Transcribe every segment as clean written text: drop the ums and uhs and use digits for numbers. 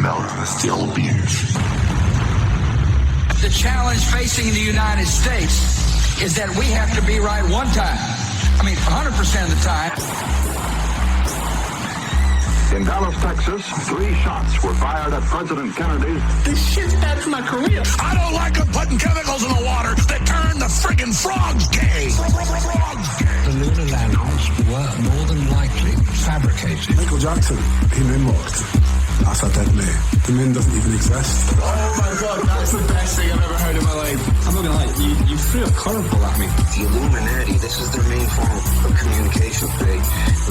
Melvin still abused. The challenge facing the United States is that we have to be right one time. I mean, 100% of the time. In Dallas, Texas, 3 shots were fired at President Kennedy. This shit's bad for my career. I don't like them putting chemicals in the water that turn the friggin' frogs gay. The lunar landings were more than likely fabricated. Michael Jackson, he moonwalked. That's a dead mate. The moon doesn't even exist. Oh my God, that's the best thing I've ever heard in my life. I'm not gonna lie, you threw a curveball at me. The Illuminati, this is their main form of communication. They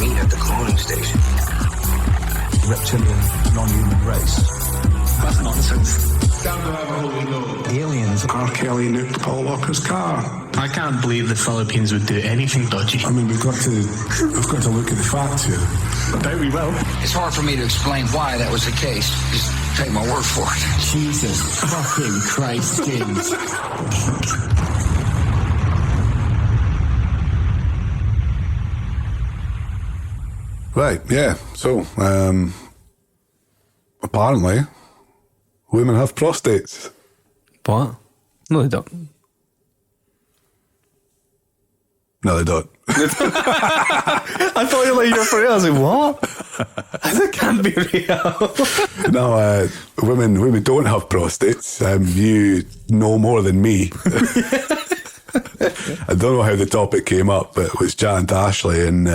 meet at the cloning station. Reptilian, non-human race. That's nonsense. Down the rabbit hole we go. Aliens. R. Kelly nuked Paul Walker's car. I can't believe the Philippines would do anything dodgy. I mean, we've got to look at the facts here. I doubt we will. It's hard for me to explain why that was the case. Just take my word for it. Jesus fucking Christ, James. Right, yeah. So, apparently, women have prostates. What? No, they don't. No, they don't. I thought you were like, you're for real. I was like, what? That can't be real. No, women don't have prostates. You know more than me. I don't know how the topic came up, but it was chatting to Ashley, and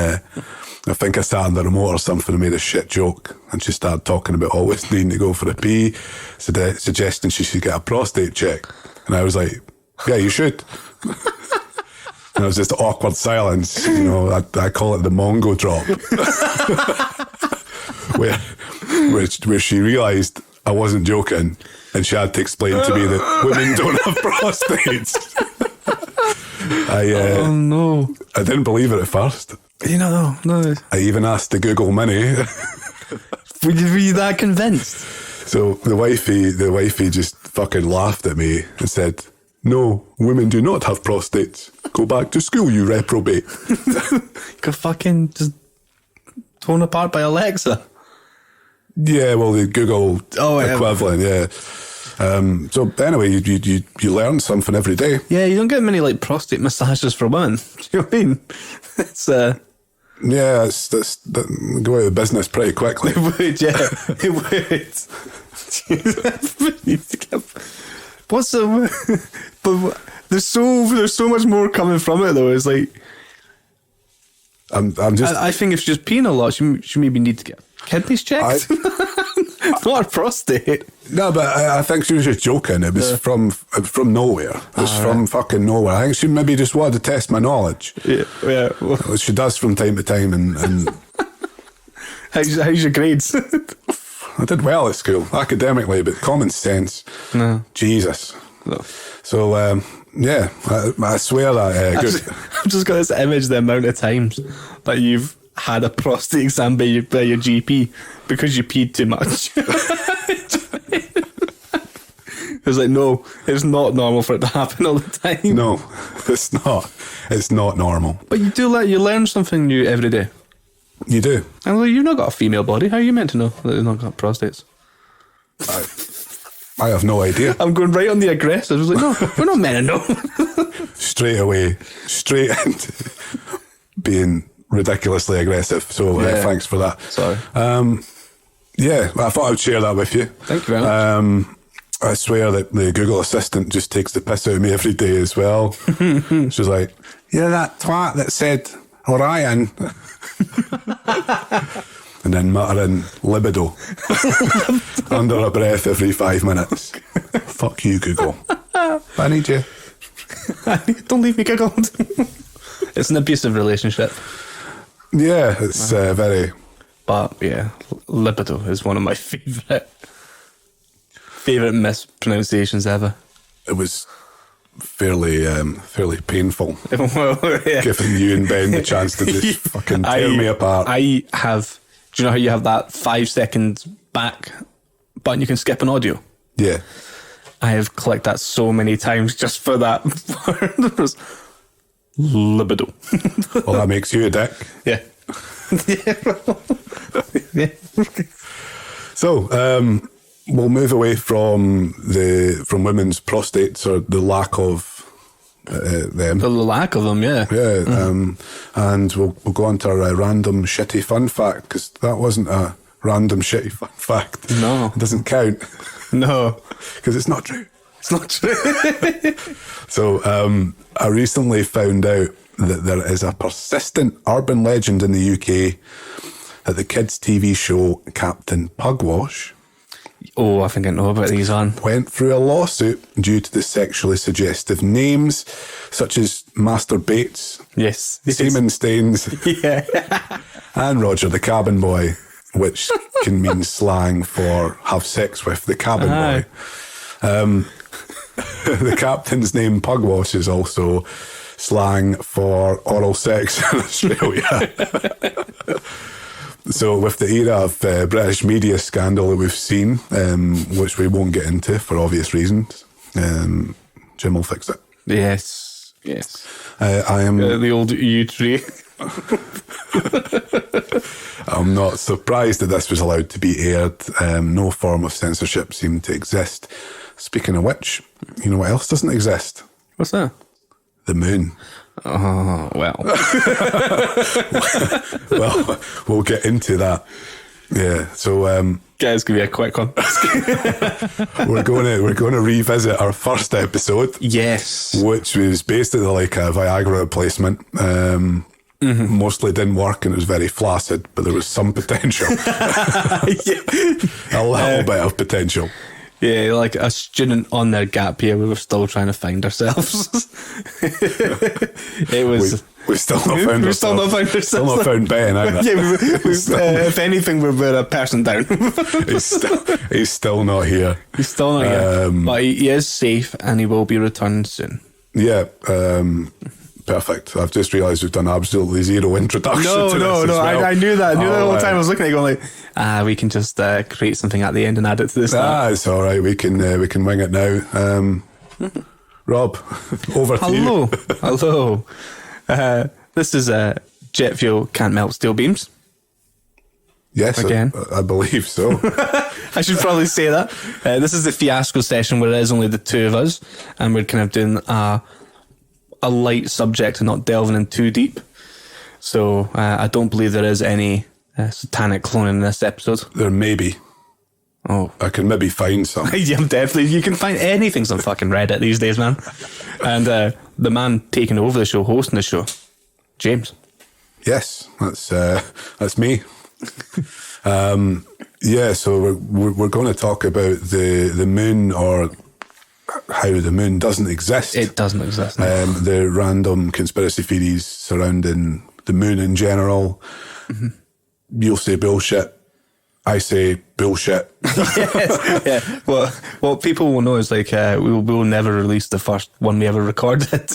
I think I sat on the remote or something and made a shit joke, and she started talking about always needing to go for a pee, suggesting she should get a prostate check. And I was like, yeah, you should. And it was just awkward silence. You know, I call it the Mongo drop. where she realised I wasn't joking, and she had to explain to me that women don't have prostates. Oh no. I didn't believe it at first. You know, no. I even asked the Google Mini. Were you that convinced? So the wifey just fucking laughed at me and said, "No, women do not have prostates. Go back to school, you reprobate." Got fucking just torn apart by Alexa. Yeah, well, the Google equivalent, yeah. So anyway, you learn something every day. Yeah, you don't get many like prostate massages for women. Do you know what I mean? It's yeah, that's go out of business pretty quickly. It would, yeah, it would. What's the? But there's so much more coming from it though. It's like I'm just. I think if she's peeing a lot, she maybe need to get kidneys checked. Not a prostate. No, but I think she was just joking. It was from nowhere. It was from fucking nowhere. I think she maybe just wanted to test my knowledge. Yeah. Well, she does from time to time. And how's your grades? I did well at school, academically, but common sense. No. Jesus. No. So, yeah, I swear that... I've just got this image, the amount of times that you've had a prostate exam by your GP because you peed too much. It's like, no, it's not normal for it to happen all the time. No, it's not. It's not normal. But you learn something new every day. You do. And like, you've not got a female body. How are you meant to know that they've not got prostates? I have no idea. I'm going right on the aggressive. I was like, no, we're not meant to know. Straight into being ridiculously aggressive. So thanks for that. Sorry. Yeah, I thought I would share that with you. Thank you very much. I swear that the Google Assistant just takes the piss out of me every day as well. She's like, "You're that twat that said Orion." And then muttering libido under her breath every 5 minutes. Fuck you, Google. I need you. Don't leave me, Google. It's an abusive relationship. Yeah, it's very... But yeah, libido is one of my favourite mispronunciations ever. It was fairly painful. Well, yeah. Giving you and Ben the chance to just fucking tear me apart. Do you know how you have that 5 seconds back button you can skip an audio? Yeah. I have clicked that so many times just for that word. Libido. Well, that makes you a dick. Yeah. Yeah. So, we'll move away from women's prostates or the lack of them. The lack of them, yeah. Yeah, and we'll go on to our random shitty fun fact, because that wasn't a random shitty fun fact. No. It doesn't count. No. Because it's not true. It's not true. So, I recently found out that there is a persistent urban legend in the UK that the kids' TV show Captain Pugwash Oh, I think I know about these on. went through a lawsuit due to the sexually suggestive names such as Master Bates, Yes. Seaman Staines, Yeah. and Roger the Cabin Boy, which can mean slang for have sex with the cabin boy. The captain's name Pugwash is also slang for oral sex in Australia. So with the era of British media scandal that we've seen, which we won't get into for obvious reasons, Jim will fix it. Yes. Yes. I am. The old U-tree. I'm not surprised that this was allowed to be aired. No form of censorship seemed to exist. Speaking of which, you know what else doesn't exist? What's that? The moon. Oh, well. Well, we'll get into that. Yeah. So Guys, give me a quick one. we're going to revisit our first episode. Yes. Which was basically like a Viagra replacement. Mostly didn't work and it was very flaccid, but there was some potential. A little bit of potential. Yeah, like a student on their gap year, we were still trying to find ourselves. It was. We've still not found ourselves. Still not found ourselves. Still not found Ben either. Yeah, if anything, we're a person down. He's still not here. He's still not here. But he is safe and he will be returned soon. Yeah. Perfect. I've just realised we've done absolutely zero introduction to this as well. I knew that. I knew that the whole time. I was looking at it going like, we can just create something at the end and add it to this. It's all right. We can wing it now. Rob, over to you. Hello. This is jet fuel can't melt steel beams. Yes, again. I believe so. I should probably say that. This is the fiasco session where it is only the two of us, and we're kind of doing a light subject and not delving in too deep. So I don't believe there is any satanic cloning in this episode. There may be. Oh, I can maybe find some. Yeah, definitely. You can find anything on fucking Reddit these days, man. And the man taking over the show, hosting the show, James. Yes, that's me. Yeah, so we're going to talk about the moon, or how the moon doesn't exist. It doesn't exist. No. The random conspiracy theories surrounding the moon in general. Mm-hmm. You'll say bullshit. I say bullshit. Yes. Yeah. Well, what people will know is like we will never release the first one we ever recorded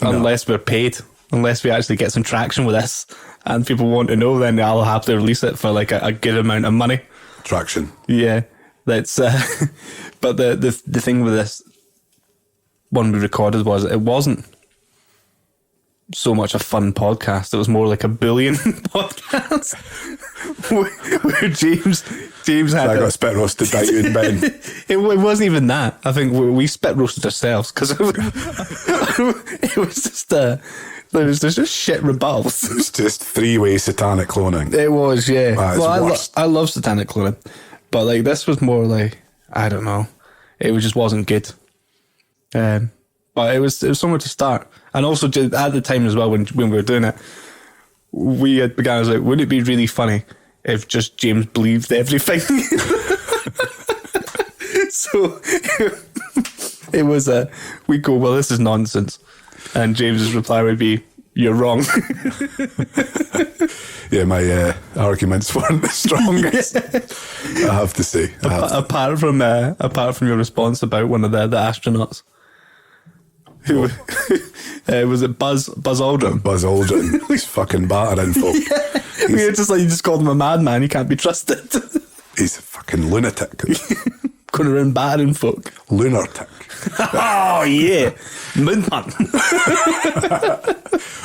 unless we're paid, unless we actually get some traction with this, and people want to know. Then I'll have to release it for like a good amount of money. Traction. Yeah, that's. But the thing with this one we recorded was it wasn't so much a fun podcast. It was more like a bullying podcast. where James had. I got spit roasted by you and Ben. It wasn't even that. I think we spit roasted ourselves because it was just there was just shit rebuttals. It was just three-way satanic cloning. It was, yeah. Well, I love satanic cloning, but like this was more like, I don't know. It just wasn't good. But it was somewhere to start. And also at the time as well, when we were doing it, we had began, I was like, wouldn't it be really funny if just James believed everything? So it was we go, well, this is nonsense. And James's reply would be, you're wrong. Yeah, my arguments weren't the strongest. I have to say. Apart from your response about one of the astronauts. Who was it? Buzz Aldrin. Buzz Aldrin. He's fucking battering folk. Yeah. You just called him a madman. He can't be trusted. He's a fucking lunatic. Going around battering folk. Lunatic. Oh yeah, Moonhunt.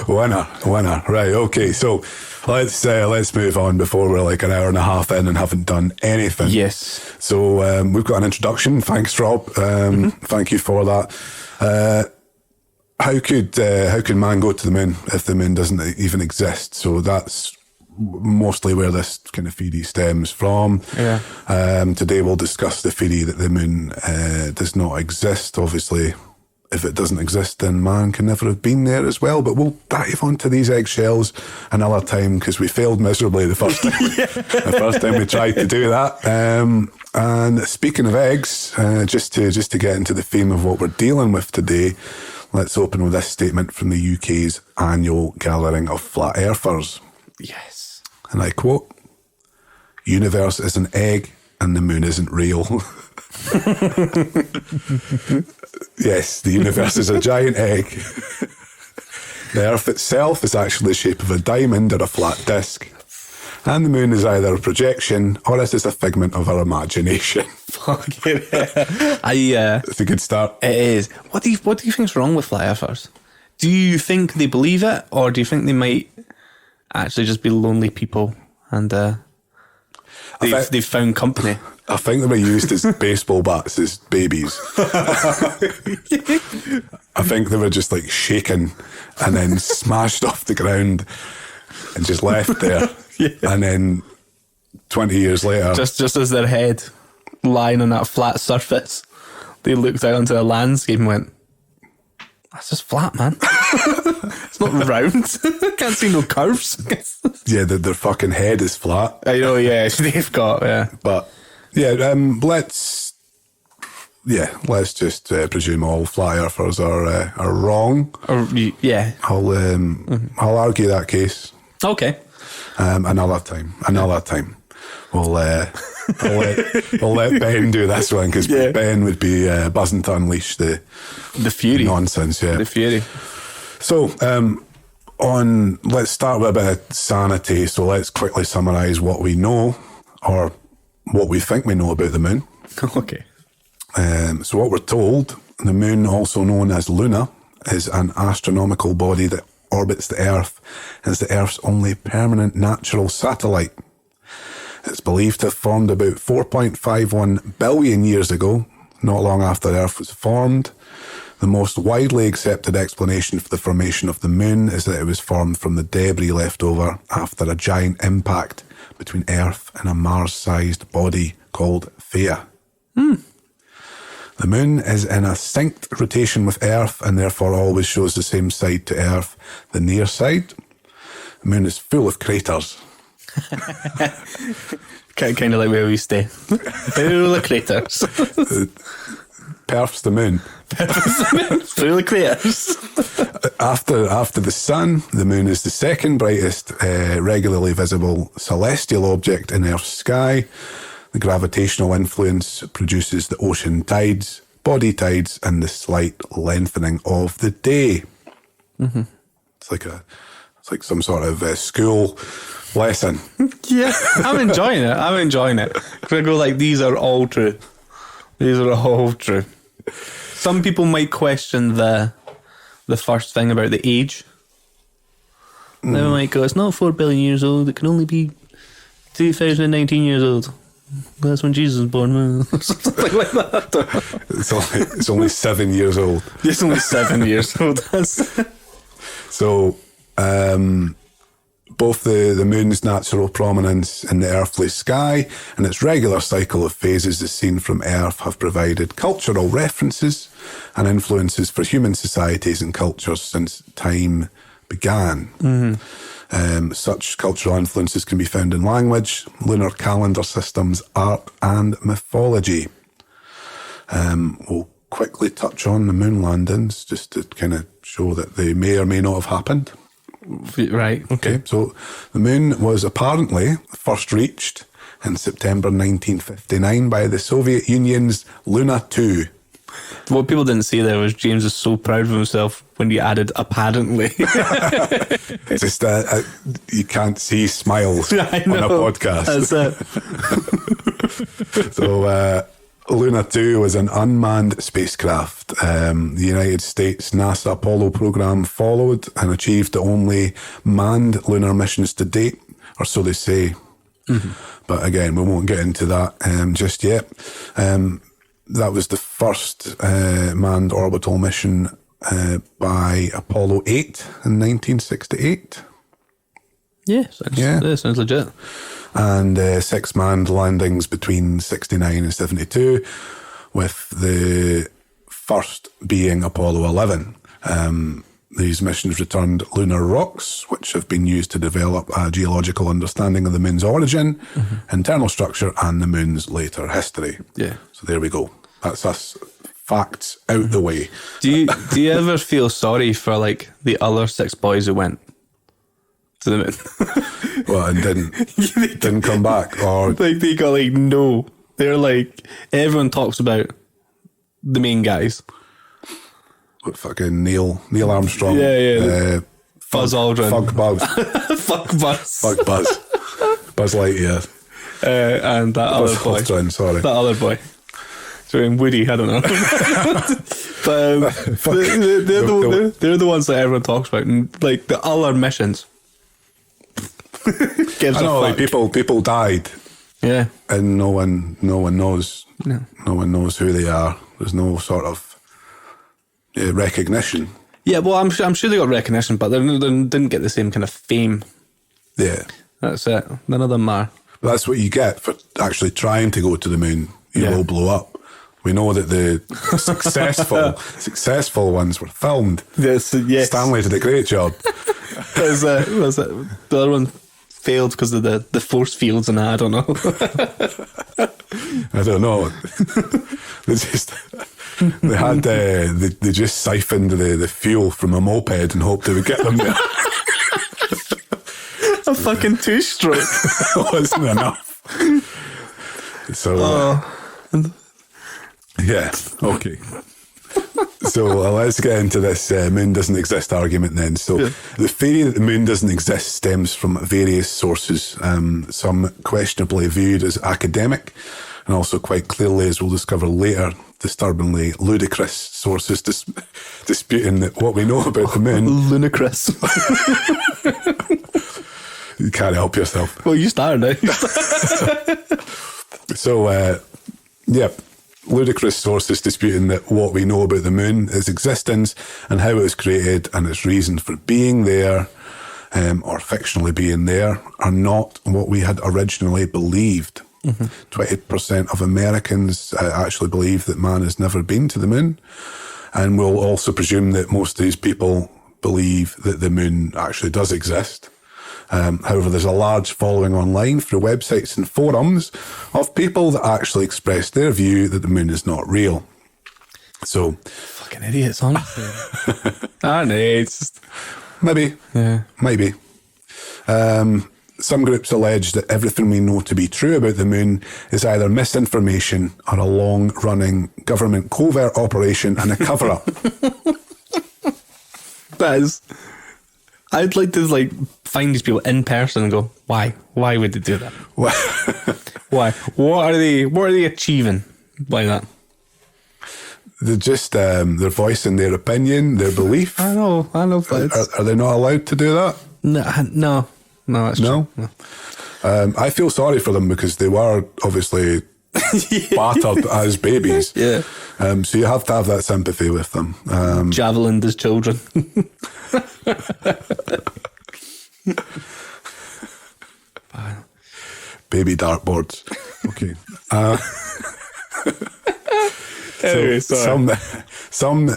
Winner. Right. Okay. So Let's move on before we're like an hour and a half in and haven't done anything. Yes. So we've got an introduction. Thanks, Rob. Thank you for that. How could man go to the moon if the moon doesn't even exist? So that's mostly where this kind of theory stems from. Yeah. Today we'll discuss the theory that the moon does not exist. Obviously, if it doesn't exist, then man can never have been there as well. But we'll dive onto these eggshells another time because we failed miserably the first time. The first time we tried to do that. And speaking of eggs, just to get into the theme of what we're dealing with today, let's open with this statement from the UK's annual gathering of flat earthers. Yes. And I quote, "Universe is an egg and the moon isn't real." Yes, the universe is a giant egg. The Earth itself is actually the shape of a diamond or a flat disc. And the moon is either a projection or it is a figment of our imagination. Fucking It's a good start. It is. What do you think's wrong with flat earthers? Do you think they believe it, or do you think they might actually just be lonely people and they've found company? I think they were used as baseball bats as babies. I think they were just like shaken and then smashed off the ground and just left there. Yeah. And then 20 years later, Just as their head lying on that flat surface, they looked out onto the landscape and went, "That's just flat, man. It's not round. Can't see no curves." yeah, their fucking head is flat. I know, yeah, they've got, yeah. But yeah, let's just presume all flat earthers are wrong. Yeah. I'll argue that case. Okay. Another time. We'll let Ben do this one because Ben would be buzzing to unleash the fury nonsense. Yeah, the fury. So let's start with a bit of sanity. So let's quickly summarise what we know or what we think we know about the moon. Okay. So what we're told, the moon, also known as Luna, is an astronomical body that orbits the Earth and is the Earth's only permanent natural satellite. It's believed to have formed about 4.51 billion years ago, not long after Earth was formed. The most widely accepted explanation for the formation of the moon is that it was formed from the debris left over after a giant impact between Earth and a Mars-sized body called Theia. The moon is in a synced rotation with Earth and therefore always shows the same side to Earth, the near side. The moon is full of craters. Kind of like where we stay. Full of craters. Perth's the moon. Full of craters. After the sun, the moon is the second brightest regularly visible celestial object in Earth's sky. The gravitational influence produces the ocean tides, body tides, and the slight lengthening of the day. Mm-hmm. It's like some sort of school lesson. Yeah, I'm enjoying it. Because I go like, these are all true. Some people might question the first thing about the age. They might go, it's not 4 billion years old, it can only be 2019 years old. That's when Jesus was born. Something like that. It's only 7 years old. It's only 7 years old. So, both the moon's natural prominence in the earthly sky and its regular cycle of phases as seen from Earth have provided cultural references and influences for human societies and cultures since time began. Mm-hmm. Such cultural influences can be found in language, lunar calendar systems, art and mythology. We'll quickly touch on the moon landings just to kind of show that they may or may not have happened. Right. Okay. So the moon was apparently first reached in September 1959 by the Soviet Union's Luna 2. What people didn't see there was James is so proud of himself when he added apparently. Just you can't see smiles on a podcast. That's it. So Luna 2 was an unmanned spacecraft. The United States NASA Apollo program followed and achieved the only manned lunar missions to date, or so they say. But again, we won't get into that just yet. That was the first manned orbital mission by Apollo 8 in 1968. Yeah, sounds legit. And 6 manned landings between 69 and 72, with the first being Apollo 11. These missions returned lunar rocks, which have been used to develop a geological understanding of the moon's origin, internal structure, and the moon's later history. Yeah. So there we go. That's us facts out the way. Do you ever feel sorry for like the other 6 boys who went to the moon? Well, and didn't come back, or like they got like no. They're like, everyone talks about the main guys. fucking Neil Armstrong. Yeah. Buzz Aldrin. Fuck Buzz. Fuck Buzz. Fuck Buzz. Buzz Lightyear. And that Buzz other boy. Aldrin, sorry. That other boy. So Woody, I don't know. But they're the ones that everyone talks about. And like the other missions. I know, like people died. Yeah. And no one knows. No. No one knows who they are. There's no sort of recognition. Yeah, well, I'm sure they got recognition, but they didn't get the same kind of fame. Yeah. That's it. None of them are. But that's what you get for actually trying to go to the moon. You will blow up. We know that the successful ones were filmed. Yes. Stanley did a great job. Was the other one failed because of the force fields and I don't know. I don't know. They had they just siphoned the fuel from a moped and hoped they would get them there. A fucking 2-stroke wasn't enough. So yeah, okay. So let's get into this moon doesn't exist argument then. So the theory that the moon doesn't exist stems from various sources, some questionably viewed as academic, and also quite clearly, as we'll discover later, disturbingly ludicrous sources disputing that what we know about the moon. Ludicrous. You can't help yourself. Well, you started now. So, ludicrous sources disputing that what we know about the moon, its existence and how it was created and its reason for being there, or fictionally being there, are not what we had originally believed. 20% of Americans actually believe that man has never been to the moon, and we'll also presume that most of these people believe that the moon actually does exist. However, there's a large following online through websites and forums of people that actually express their view that the moon is not real. So, fucking idiots, honestly. Aren't they? It's just... Maybe. Yeah. Maybe. Some groups allege that everything we know to be true about the moon is either misinformation or a long-running government covert operation and a cover-up. That is... I'd like to find these people in person and go, why? Why would they do that? Why? What are they achieving by that? They're just they're voicing their opinion, their belief. I know. But are they not allowed to do that? No, that's no. True. No. I feel sorry for them because they were obviously battered as babies. Yeah. So you have to have that sympathy with them. Javelined as children. Baby dartboards. Okay. Anyway, some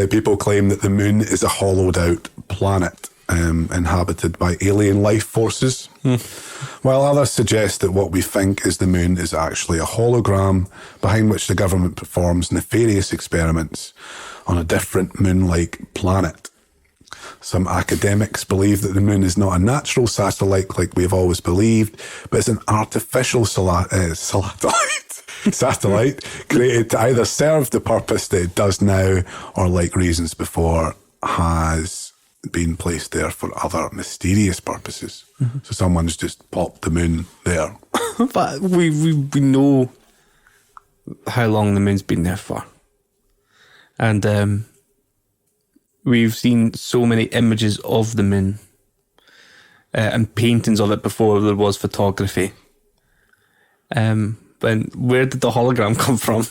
people claim that the moon is a hollowed out planet inhabited by alien life forces, while others suggest that what we think is the moon is actually a hologram behind which the government performs nefarious experiments on a different moon-like planet. Some academics believe that the moon is not a natural satellite like we've always believed, but is an artificial satellite created to either serve the purpose that it does now or, like reasons before, has been placed there for other mysterious purposes. So someone's just popped the moon there. But we know how long the moon's been there for. And we've seen so many images of the moon and paintings of it before there was photography. But where did the hologram come from?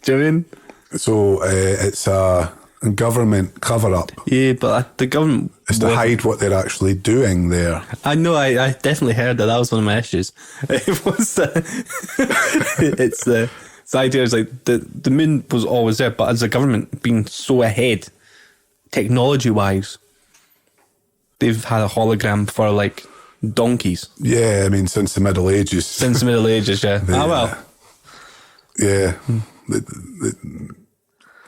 Do you mean? So it's a government cover-up. Yeah, but the government... It's to hide what they're actually doing there. I know, I definitely heard that. That was one of my issues. It was... it's the idea is like the moon was always there, but as the government being so ahead, technology-wise, they've had a hologram for like donkeys. Yeah, I mean, since the Middle Ages. Since the Middle Ages, yeah. Well. Yeah.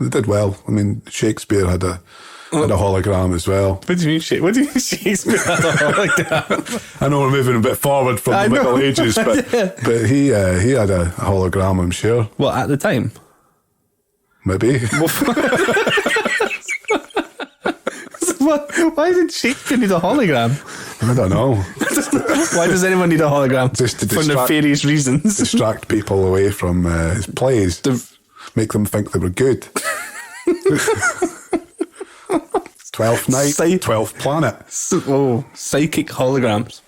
They did well. I mean, Shakespeare had a hologram as well. What do you mean Shakespeare had a hologram? I know we're moving a bit forward from the Middle Ages, but yeah. but he had a hologram, I'm sure. Well, at the time? Maybe. Why did Shakespeare need a hologram? I don't know. Why does anyone need a hologram? Just to for nefarious reasons. Distract people away from his plays. Make them think they were good. 12th night, 12th planet. Psychic holograms.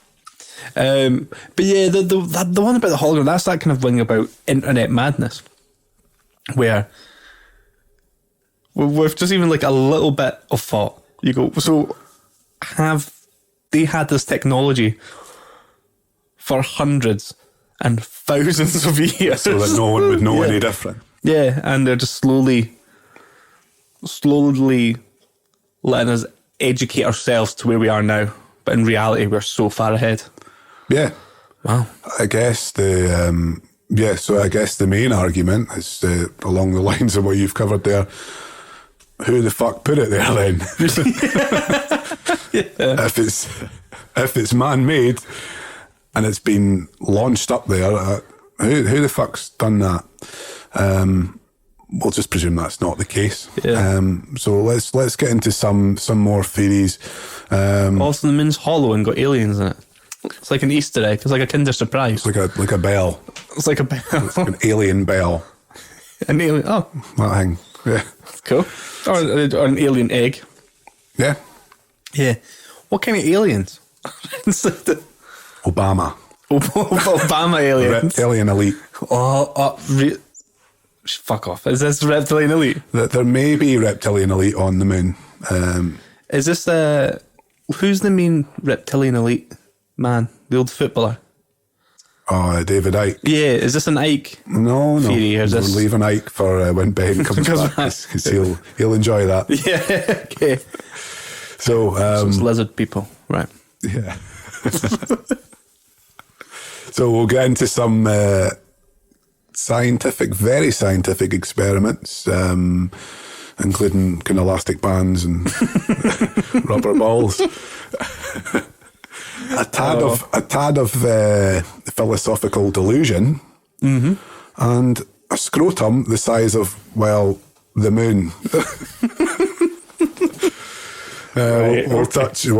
But yeah, the one about the hologram, that's that kind of thing about internet madness, where with just even like a little bit of thought, you go, so have they had this technology for hundreds and thousands of years so that no one would know any different? Yeah, and they're just slowly letting us educate ourselves to where we are now. But in reality, we're so far ahead. Yeah. Wow. I guess so I guess the main argument is along the lines of what you've covered there. Who the fuck put it there then? Yeah. If it's man-made and it's been launched up there, who the fuck's done that? We'll just presume that's not the case. Yeah. So let's get into some more theories. Also, the moon's hollow and got aliens in it. It's like an Easter egg. It's like a Kinder Surprise. It's like a bell. It's like a bell. It's like an alien bell. An alien. Oh, that thing. Yeah. Cool. Or an alien egg. Yeah. Yeah. What kind of aliens? Obama. Obama aliens. Reptilian elite. Fuck off. Is this reptilian elite? There may be reptilian elite on the moon. Is this who's the main reptilian elite man? The old footballer? Oh, David Icke. Yeah, is this an Ike? No. Theory, or is this... We're leaving Ike for when Ben comes back because he'll enjoy that. Yeah. Okay. So it's lizard people, right? Yeah. So we'll get into some very scientific experiments, including kind of elastic bands and rubber balls. A tad of philosophical delusion, and a scrotum the size of, well, the moon. We'll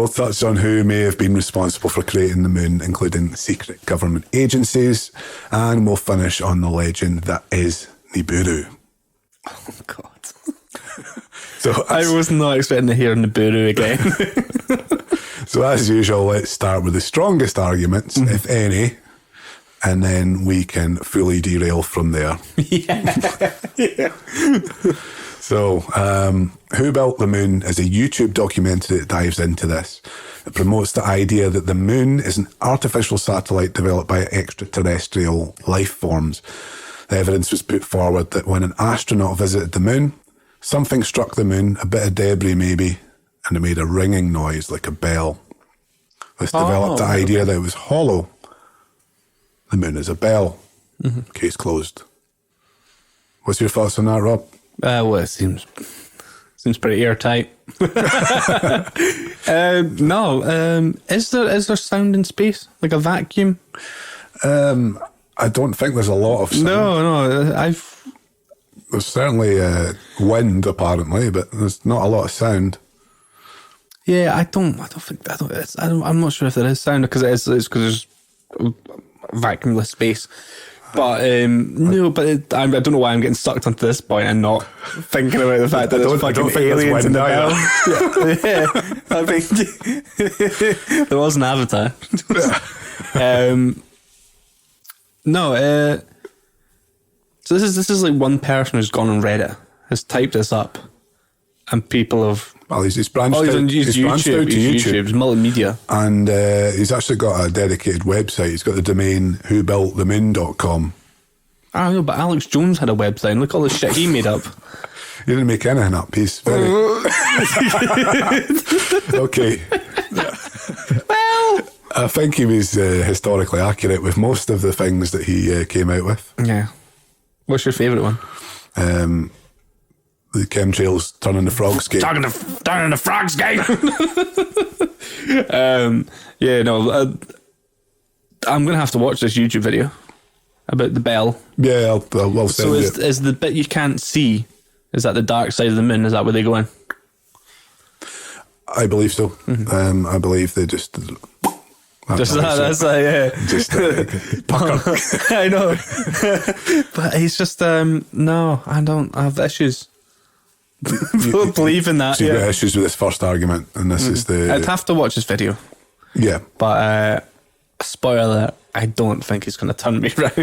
touch on who may have been responsible for creating the moon, including secret government agencies, and we'll finish on the legend that is Nibiru. Oh God! So I was not expecting to hear Nibiru again. So as usual, let's start with the strongest arguments, if any, and then we can fully derail from there. Yeah. So, Who Built the Moon is a YouTube documentary that dives into this. It promotes the idea that the moon is an artificial satellite developed by extraterrestrial life forms. The evidence was put forward that when an astronaut visited the moon, something struck the moon, a bit of debris maybe, and it made a ringing noise like a bell. This developed the idea that it was hollow. The moon is a bell. Case closed. What's your thoughts on that, Rob? Well, it seems pretty airtight. No. Is there sound in space? Like a vacuum? I don't think there's a lot of sound. No. There's certainly wind, apparently, but there's not a lot of sound. Yeah, I'm not sure if there is sound because it's because there's vacuumless space. But no, but I don't know why I'm getting sucked onto this point and not thinking about the fact that there's fucking aliens in the bell. Yeah, I think there was an Avatar. So this is like one person who's gone on Reddit, has typed this up, and people have. Well, he's branched out. He's branched out to YouTube. It's multimedia. And he's actually got a dedicated website. He's got the domain whobuiltthemoon.com. I know, but Alex Jones had a website, and look all the shit he made up. He didn't make anything up. He's very... Okay. Well... I think he was historically accurate with most of the things that he came out with. Yeah. What's your favourite one? The chemtrails turning the frogs gay. Turning the frogs gay. Yeah, no. I'm going to have to watch this YouTube video about the bell. Yeah, I'll send it. So is the bit you can't see, is that the dark side of the moon? Is that where they go in? I believe so. Mm-hmm. I believe they just... Just that, that's yeah. Just pucker. I know. But he's just, no, I don't have issues. Believe in that. So you've got issues with this first argument, and this is the... I'd have to watch this video. Yeah. But, spoiler alert, I don't think he's going to turn me around.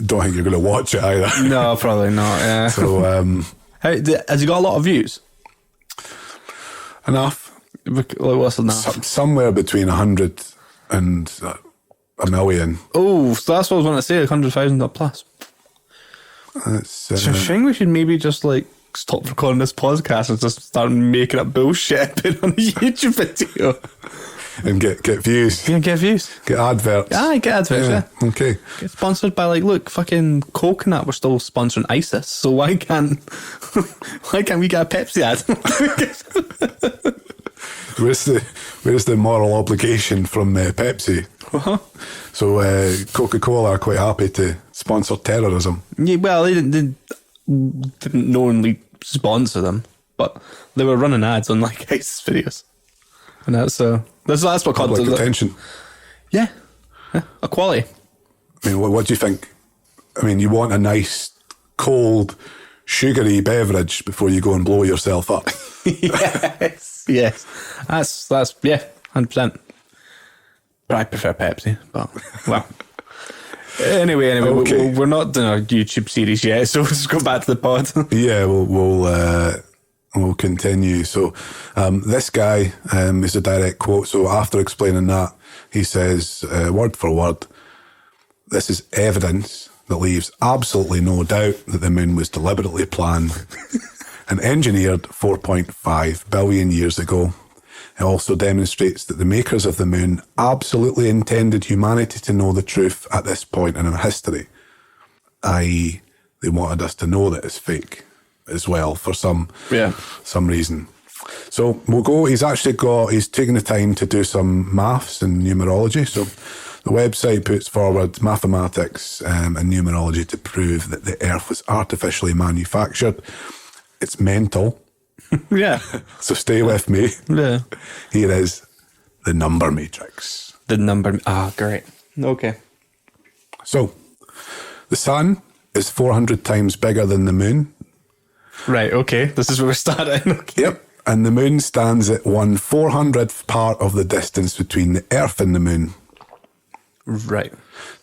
Don't think you're going to watch it either. No, probably not, yeah. So, has he got a lot of views? Enough. What's enough? Somewhere between 100 and a million. Oh, so that's what I was going to say, like 100,000 or plus. It's I think we should maybe just like stop recording this podcast and just start making up bullshit on a YouTube video. And get views. Yeah, get views. Get adverts. Ah, get adverts, yeah. Okay. Get sponsored by, like, look, fucking Coconut, we're still sponsoring ISIS, so why can't we get a Pepsi ad? Where's the moral obligation from Pepsi? Uh-huh. So Coca-Cola are quite happy to sponsor terrorism. Yeah, well, they didn't knowingly sponsor them, but they were running ads on like ISIS videos, and that's what caught public attention. Yeah, equality. I mean, what do you think? I mean, you want a nice, cold, sugary beverage before you go and blow yourself up. yes. That's 100%. But I prefer Pepsi, but, well. Anyway, okay. We're not doing a YouTube series yet, so let's go back to the pod. Yeah, we'll continue. So this guy is a direct quote. So after explaining that, he says, word for word, this is evidence that leaves absolutely no doubt that the moon was deliberately planned and engineered 4.5 billion years ago. It also demonstrates that the makers of the moon absolutely intended humanity to know the truth at this point in our history. I.e., they wanted us to know that it's fake as well for some reason. So we'll go, he's taken the time to do some maths and numerology. So the website puts forward mathematics and numerology to prove that the Earth was artificially manufactured. It's mental. Yeah. So stay with me. Yeah. Here is the number matrix. Great. Okay. So the sun is 400 times bigger than the moon. Right, okay. This is where we're starting. Okay. Yep. And the moon stands at 1/400th part of the distance between the Earth and the moon. Right.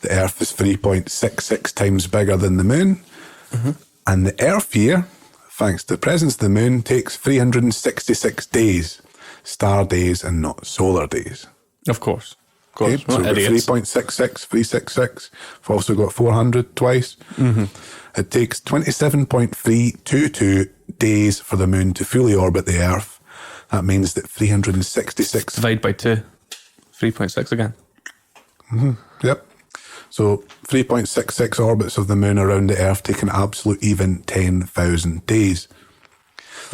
The Earth is 3.66 times bigger than the moon. Mm-hmm. And the Earth year, thanks to the presence of the moon, takes 366 days. Star days and not solar days. Of course. Okay, so we've got 3.66, 366. We've also got 400 twice. Mm-hmm. It takes 27.322 days for the moon to fully orbit the Earth. That means that 366... Divide by 2. 3.6 again. Mm-hmm. Yep. So 3.66 orbits of the moon around the Earth take an absolute even 10,000 days.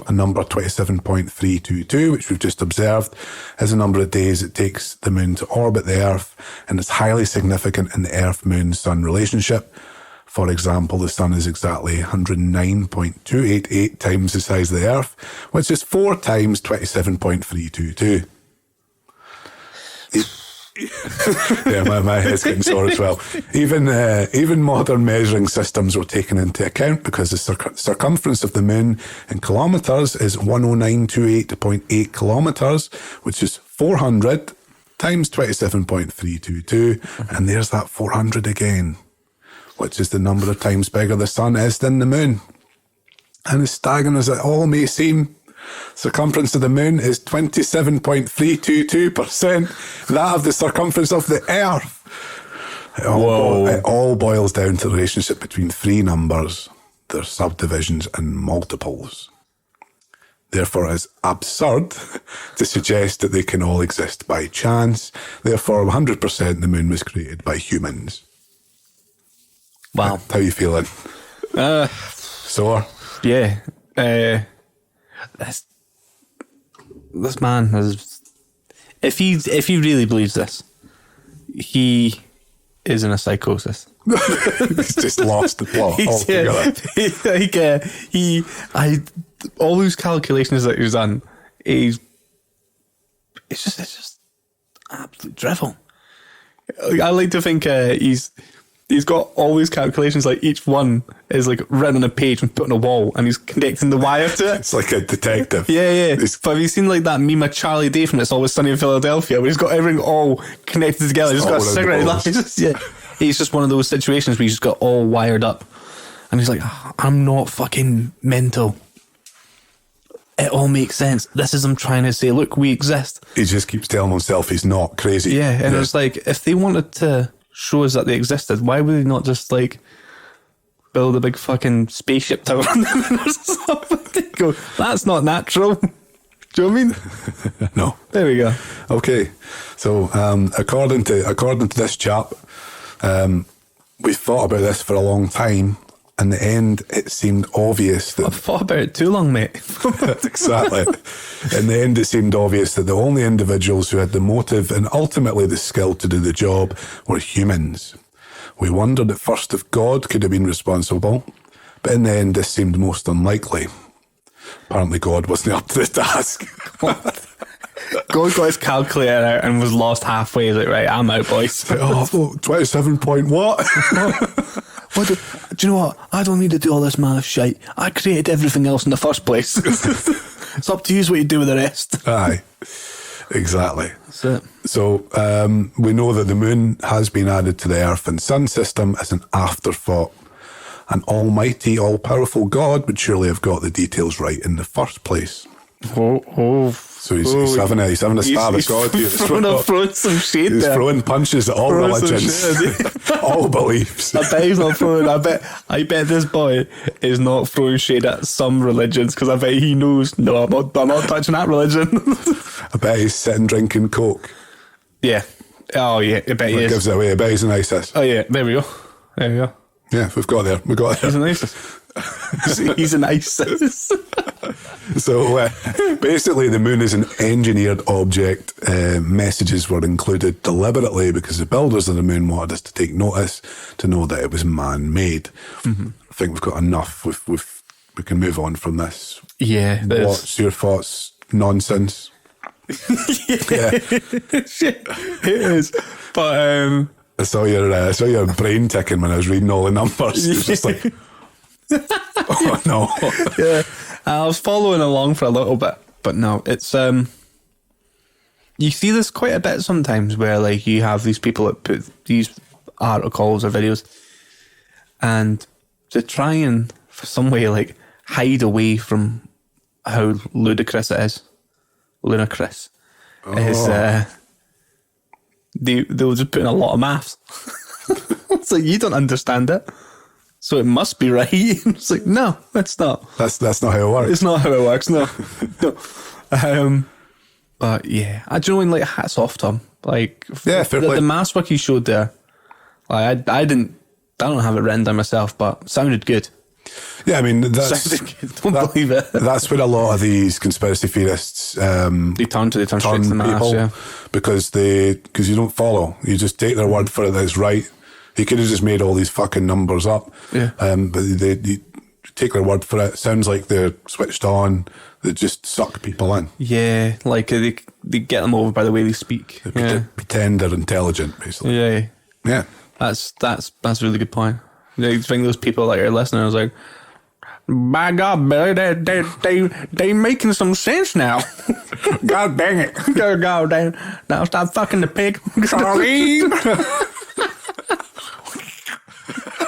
A number 27.322, which we've just observed, is the number of days it takes the moon to orbit the Earth, and it's highly significant in the Earth-Moon-Sun relationship. For example, the Sun is exactly 109.288 times the size of the Earth, which is 4 times 27.322. Yeah, my head's getting sore as well. Even modern measuring systems were taken into account because the circumference of the moon in kilometres is 10928.8 kilometres, which is 400 times 27.322, and there's that 400 again, which is the number of times bigger the sun is than the moon. And as staggering as it all may seem, circumference of the moon is 27.322% that of the circumference of the earth. It all boils down to the relationship between three numbers, their subdivisions and multiples. Therefore, it's absurd to suggest that they can all exist by chance. Therefore, 100% the moon was created by humans. Wow. How are you feeling? Sore? Yeah. This man has, if he really believes this, he is in a psychosis. He's just lost the plot altogether. All those calculations that he's done, it's just absolute drivel. I like to think he's got all these calculations, like each one is like written on a page and put on a wall, and he's connecting the wire to it. It's like a detective. Yeah. But have you seen like that meme of Charlie Day from It's Always Sunny in Philadelphia, where he's got everything all connected together? He's got a cigarette. He's just one of those situations where he's just got all wired up, and he's like, I'm not fucking mental. It all makes sense. This is him trying to say, look, we exist. He just keeps telling himself he's not crazy. Yeah, and it's like, if they wanted to show us that they existed, why would they not just like build a big fucking spaceship tower on them or something? Go, that's not natural. Do you know what I mean? No. There we go. Okay, so according to this chap, we thought about this for a long time. In the end, it seemed obvious that... I've thought about it too long, mate. Exactly. In the end, it seemed obvious that the only individuals who had the motive and ultimately the skill to do the job were humans. We wondered at first if God could have been responsible, but in the end, this seemed most unlikely. Apparently, God wasn't up to the task. God got his calculator out and was lost halfway. He's like, right, I'm out, boys. 27 point what? Do you know what? I don't need to do all this math shite. I created everything else in the first place. It's up to you what you do with the rest. Aye, exactly. That's it. So we know that the moon has been added to the Earth and Sun system as an afterthought. An almighty, all-powerful God would surely have got the details right in the first place. So he's having a stab at God. He's throwing some shade there. He's throwing punches at all religions, all beliefs. I bet he's not throwing. I bet this boy is not throwing shade at some religions, because I bet he knows. No, I'm not touching that religion. I bet he's sitting drinking Coke. Yeah. Oh yeah. I bet he is. Gives it away. I bet he's the nicest. Oh yeah. There we go. Yeah, we've got there. He's the nicest. He's the nicest. So basically the moon is an engineered object. Messages were included deliberately because the builders of the moon wanted us to take notice, to know that it was man-made. Mm-hmm. I think we've got enough. We can move on from this. Yeah. What's your thoughts? Nonsense. Yeah. It is. But I saw your brain ticking when I was reading all the numbers. It was just like, oh no. Yeah, I was following along for a little bit, but no, it's you see this quite a bit sometimes, where like you have these people that put these articles or videos, and to try and for some way like hide away from how ludicrous it is. Ludicrous is they'll just put in a lot of maths. It's like, you don't understand it, so it must be right. It's like, no, it's not. That's not how it works. It's not how it works. No. But yeah, I genuinely, like, hats off to him. Like, yeah, the maths work he showed there. Like, I don't have it written down myself, but sounded good. Yeah, I mean, Don't believe it. That's where a lot of these conspiracy theorists they turn straight to the maths, yeah. because you don't follow. You just take their word for it that it's right. He could have just made all these fucking numbers up. Yeah. But take their word for it. Sounds like they're switched on. They just suck people in. Yeah, like they get them over by the way they speak. They pretend they're intelligent, basically. Yeah. Yeah. That's a really good point. I think those people that are listening, I was like, by God, Billy, they making some sense now. God dang it. God dang. Now stop fucking the pig. Sorry.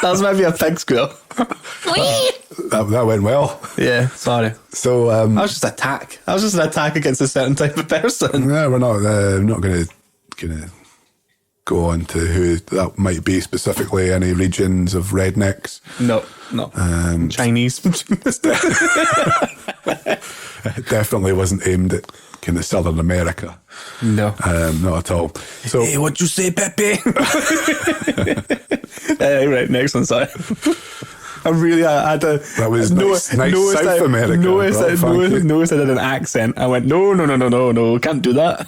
That was maybe a pig squeal. that went well. Yeah, sorry. So that was just an attack. That was just an attack against a certain type of person. Yeah, we're not going to go on to who that might be specifically. Any regions of rednecks? No. Chinese. It definitely wasn't aimed at kind of Southern America. No, not at all. So, hey, what you say, Pepe? Right, next one. Sorry. I had to. That was nice South America. Notice I did an accent. I went, no, can't do that.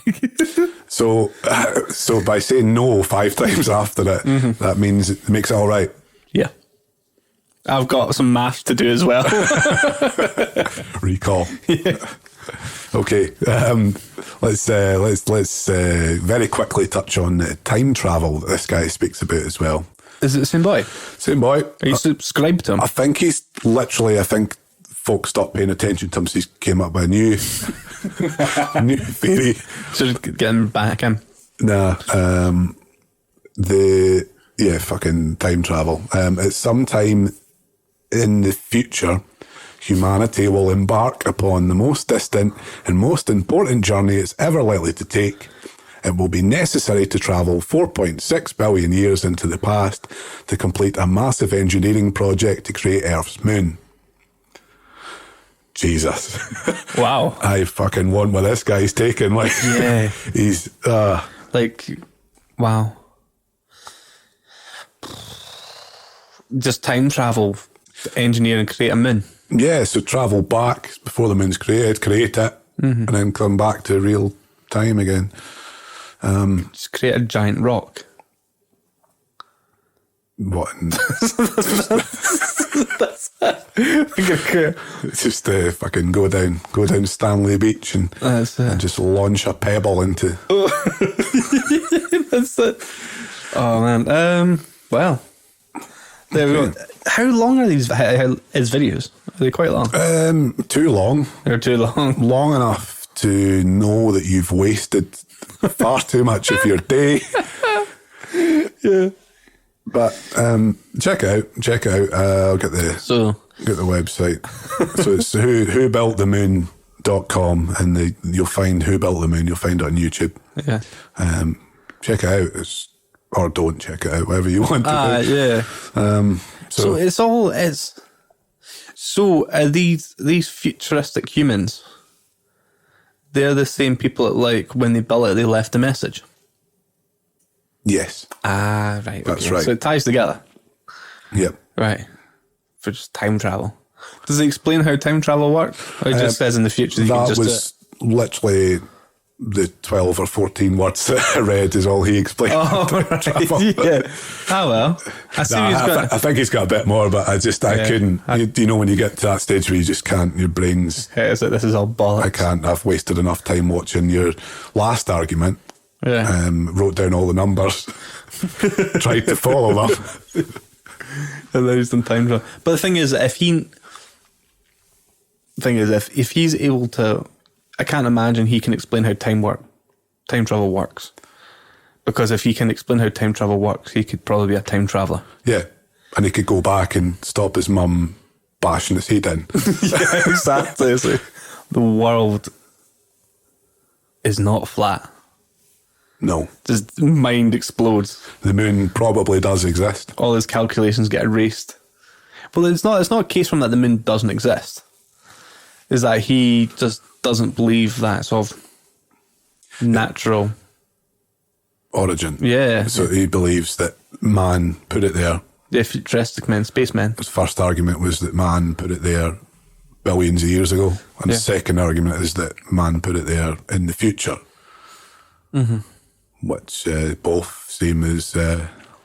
So by saying no 5 times after it, that means it makes it all right. Yeah. I've got some math to do as well. Recall. Yeah. Okay. Let's very quickly touch on time travel that this guy speaks about as well. Is it the same boy? Same boy. Are you subscribed to him? I think he's literally. I think folks stopped paying attention to him, so he came up with a new theory. So just get him back in. Nah. Fucking time travel. At some time in the future, humanity will embark upon the most distant and most important journey it's ever likely to take. It will be necessary to travel 4.6 billion years into the past to complete a massive engineering project to create Earth's moon. Jesus. Wow. I fucking want what this guy's taking. Like, yeah. He's, wow. Just time travel, engineer and create a moon. Yeah, so travel back before the moon's created, create it, and then come back to real time again. Just create a giant rock. What? Just fucking go down Stanley Beach and just launch a pebble into. That's it. Oh man. Well, there we go. How long are his videos? Are they quite long? Too long. They're too long. Long enough to know that you've wasted far too much of your day. Yeah. But check it out. I'll get the website. So it's whobuiltthemoon.com, and you'll find Who Built the Moon. You'll find it on YouTube. Yeah. Check it out. Or don't check it out, whatever you want to do. Yeah. So are these futuristic humans, they're the same people that, like, when they built it, they left a message? Yes. Ah, right. That's okay. right. So it ties together. Yep. Right. For just time travel. Does it explain how time travel works? Or it just says in the future that you can just was literally the 12 or 14 words that I read is all he explained. Oh, right. Yeah. Oh, well. I think he's got a bit more, but I couldn't. You know, when you get to that stage where you just can't, your brain's... Yeah, it's like, this is all bollocks. I can't. I've wasted enough time watching your last argument. Yeah. Wrote down all the numbers. Tried to follow them. And then he's done time travel. But the thing is, if he's able to... I can't imagine he can explain how time travel works. Because if he can explain how time travel works, he could probably be a time traveller. Yeah. And he could go back and stop his mum bashing his head in. Yeah, exactly. It's like, the world is not flat. No. His mind explodes. The moon probably does exist. All his calculations get erased. Well, it's not a case from that the moon doesn't exist. Is that he just doesn't believe that sort of natural origin. Yeah. So he believes that man put it there. The futuristic men, spacemen. His first argument was that man put it there billions of years ago. And the second argument is that man put it there in the future. Mm-hmm. Which both seem as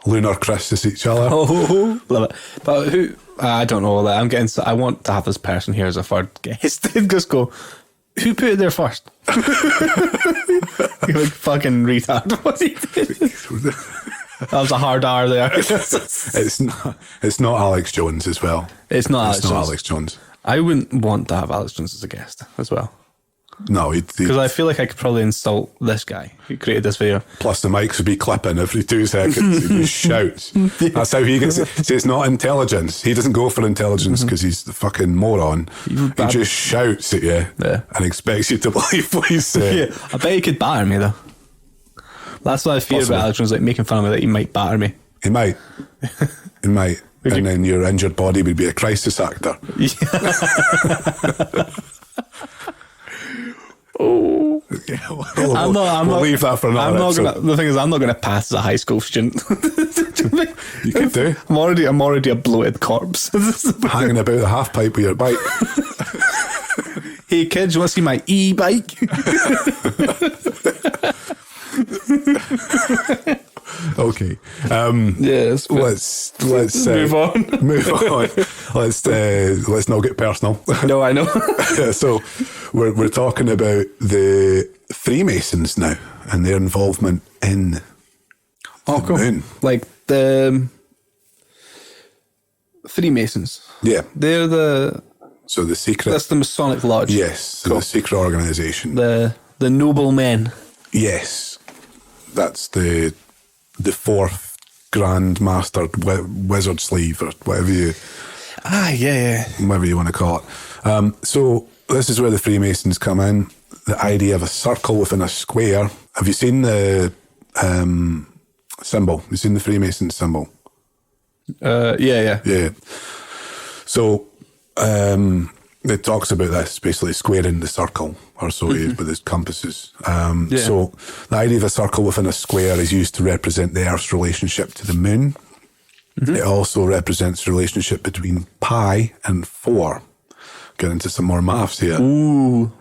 lunar Christmas each other. Oh, love it. But who? I don't know. Like, I want to have this person here as a third guest. Just go. Who put it there first? You like fucking retard. What he did. That was a hard R there. It's not Alex Jones as well. It's not Alex Jones. I wouldn't want to have Alex Jones as a guest as well. No, because I feel like I could probably insult this guy who created this video. Plus, the mics would be clipping every 2 seconds. He just shouts. That's how he gets it. See, it's not intelligence. He doesn't go for intelligence because he's the fucking moron. He just shouts at you and expects you to believe what he's saying. Yeah, I bet he could batter me though. That's what I fear about Alex Jones, like making fun of me that he might batter me. He might. He might. And then your injured body would be a crisis actor. Yeah. Oh, we'll leave that for another episode. The thing is, I'm not going to pass as a high school student. You could do. I'm already a bloated corpse. Hanging about the half pipe with your bike. Hey kids, you want to see my e-bike? Okay. Yes. Let's move on. Move on. Let's not get personal. No, I know. So we're talking about the Freemasons now and their involvement in the moon. Like the Freemasons. Yeah. They're the secret. That's the Masonic Lodge. Yes. The secret organisation. The noble men. Yes. That's the fourth Grand Master Wizard Sleeve or whatever you want to call it. So this is where the Freemasons come in. The idea of a circle within a square. Have you seen the symbol? You've seen the Freemason symbol? Yeah. So it talks about this, basically squaring the circle, or so it is with its compasses. So the idea of a circle within a square is used to represent the Earth's relationship to the moon. It also represents the relationship between pi and 4. Get into some more maths here. Ooh.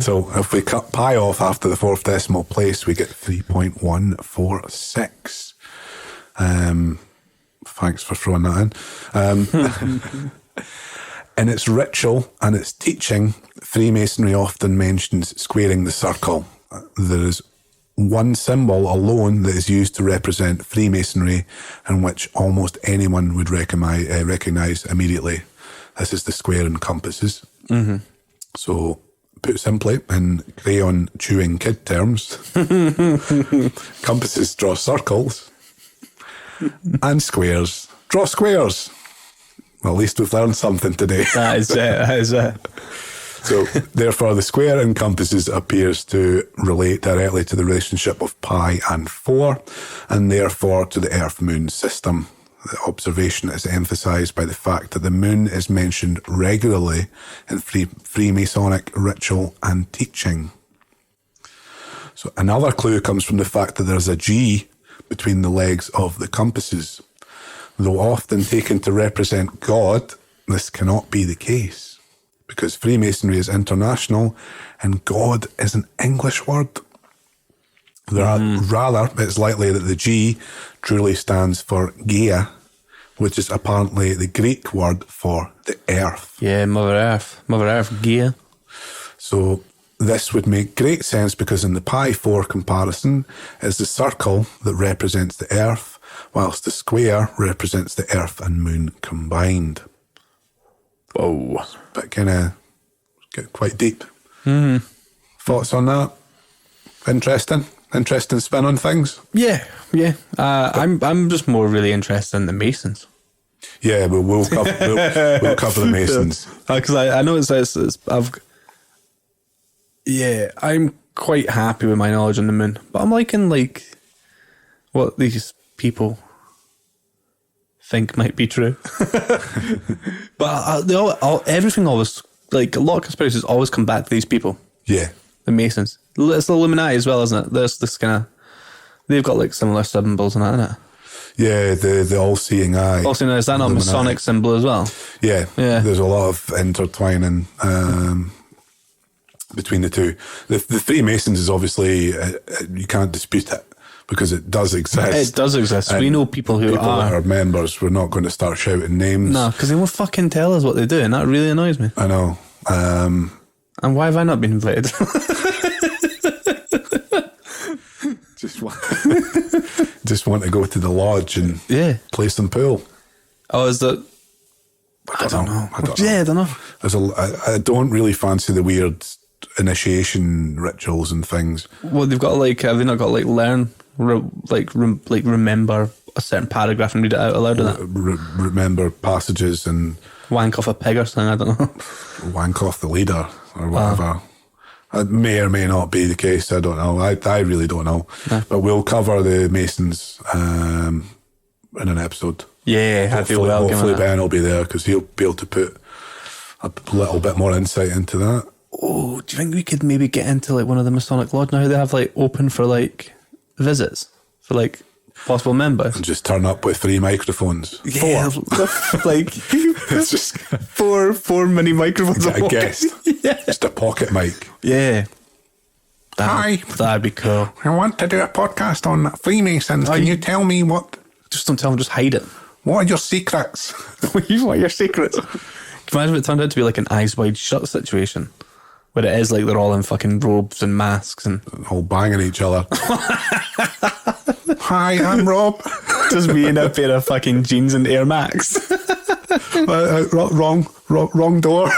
So if we cut pi off after the 4th decimal place, we get 3.146. Thanks for throwing that in. In its ritual and its teaching, Freemasonry often mentions squaring the circle. There is one symbol alone that is used to represent Freemasonry and which almost anyone would recognise immediately. This is the square and compasses. Mm-hmm. So, put simply, in crayon chewing kid terms, compasses draw circles and squares draw squares. Well, at least we've learned something today. That is it. So, therefore, the square in compasses appears to relate directly to the relationship of pi and 4, and therefore to the Earth-Moon system. The observation is emphasised by the fact that the moon is mentioned regularly in Freemasonic ritual and teaching. So, another clue comes from the fact that there's a G between the legs of the compasses. Though often taken to represent God, this cannot be the case, because Freemasonry is international and God is an English word. Rather, it's likely that the G truly stands for Gaia, which is apparently the Greek word for the earth. Yeah, Mother Earth, Gaia. So this would make great sense because in the pi 4 comparison, it's the circle that represents the earth, whilst the square represents the earth and moon combined. Whoa. But kind of get quite deep. Thoughts on that? Interesting spin on things? Yeah. I'm just more really interested in the Masons. Yeah, we'll cover the Masons. Because I know I'm quite happy with my knowledge on the moon, but I'm liking what these people think might be true. But everything always, a lot of conspiracies always come back to these people. Yeah. The Masons. It's the Illuminati as well, isn't it? There's this kind of, they've got similar symbols and that, isn't it? Yeah, the all-seeing eye. All-seeing eye, is that not a Masonic symbol as well? Yeah. There's a lot of intertwining between the two. The Freemasons is obviously, you can't dispute it. because it does exist. It does exist. We know people who that are. are members. We're not going to start shouting names. No, because they won't fucking tell us what they do, and that really annoys me. I know. And why have I not been invited? Just want to go to the lodge and play some pool. Oh, is that? I don't know. I don't know. I don't really fancy the weird initiation rituals and things. Well, they've got like, have they not got like remember a certain paragraph and read it out aloud? Remember passages and wank off a pig or something. I don't know. Wank off the leader or whatever. It may or may not be the case. I don't know. I really don't know. But we'll cover the Masons in an episode. Yeah, I feel well. Hopefully Ben will be there because he'll be able to put a little bit more insight into that. Oh, do you think we could maybe get into like one of the Masonic lodge now? They have like open for like visits for like possible members, and just turn up with 3 microphones. Yeah, 4. Like it's just four mini microphones. I guess. Yeah. Just a pocket mic. Yeah. Hi, that'd be cool. I want to do a podcast on Freemasons. Can you tell me what? Just don't tell them. Just hide it. What are your secrets? What are your secrets? Can you imagine if it turned out to be like an Eyes Wide Shut situation? Where it is like they're all in fucking robes and masks and all banging each other. Hi, I'm Rob. Just me in a pair of fucking jeans and Air Max. Wrong door.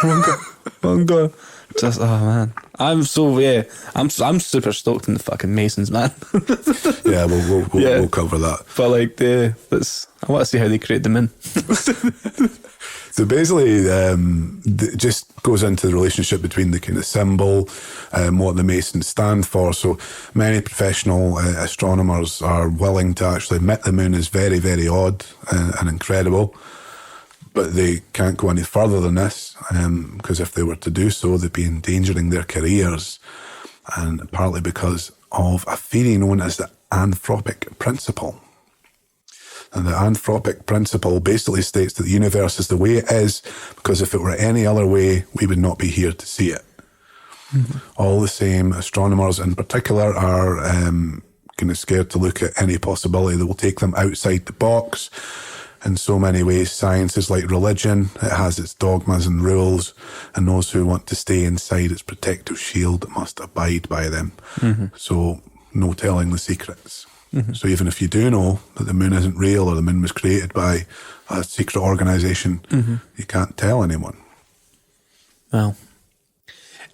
Wrong door. Just man, I'm super stoked in the fucking Masons, man. Yeah, we'll cover that. But like I want to see how they create them in. So basically, it just goes into the relationship between the kind of symbol, what the Masons stand for. So many professional astronomers are willing to actually admit the moon is very, very odd and incredible, but they can't go any further than this because if they were to do so, they'd be endangering their careers, and partly because of a theory known as the anthropic principle. And the anthropic principle basically states that the universe is the way it is because if it were any other way, we would not be here to see it. Mm-hmm. All the same, astronomers in particular are kind of scared to look at any possibility that will take them outside the box. In so many ways, science is like religion. It has its dogmas and rules, and those who want to stay inside its protective shield must abide by them. Mm-hmm. So no telling the secrets. Mm-hmm. So even if you do know that the moon isn't real or the moon was created by a secret organisation, you can't tell anyone. Well,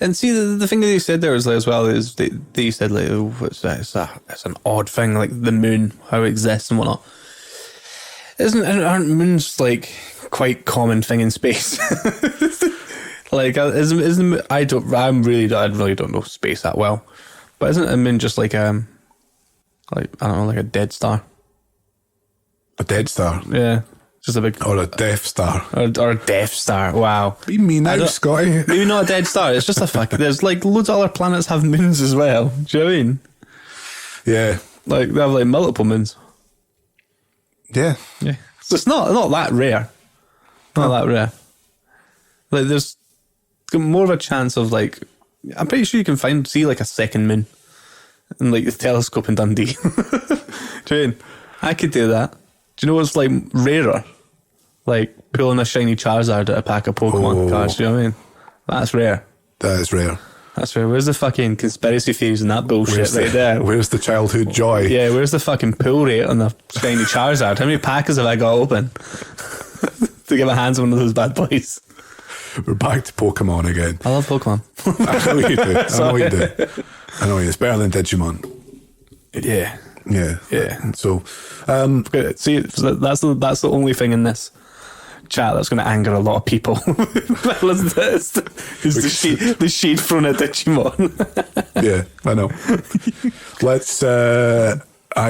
and see the thing that you said there as well is they said like, oh, it's an odd thing, like the moon, how it exists and whatnot. Aren't moons like quite common thing in space? Like I really don't know space that well, but isn't a moon just like I don't know, like a dead star? A dead star? Yeah. Just a big... Or a Death Star. Or a Death Star, wow. Be me now, Scotty. Maybe not a dead star, it's just a fucking... There's like loads of other planets have moons as well. Do you know what I mean? Yeah. Like, they have like multiple moons. Yeah. Yeah. So it's not that rare. Not that rare. Like, there's more of a chance of like... I'm pretty sure you can see like a second moon in like the telescope in Dundee. Do you know what I mean? I could do that. Do you know what's like rarer? Like pulling a shiny Charizard at a pack of Pokemon cards. Do you know what I mean? That's rare. That is rare. That's rare. Where's the fucking conspiracy theories and that bullshit there? Where's the childhood joy? Yeah, where's the fucking pull rate on the shiny Charizard? How many packers have I got open to get my hands on one of those bad boys? We're back to Pokemon again. I love Pokemon. I know you do. I know you. It's better than Digimon. Yeah. Yeah. And so, see, that's the only thing in this chat that's going to anger a lot of people. Listen to this. Is the shade thrown at Digimon. Yeah, I know. Let's, I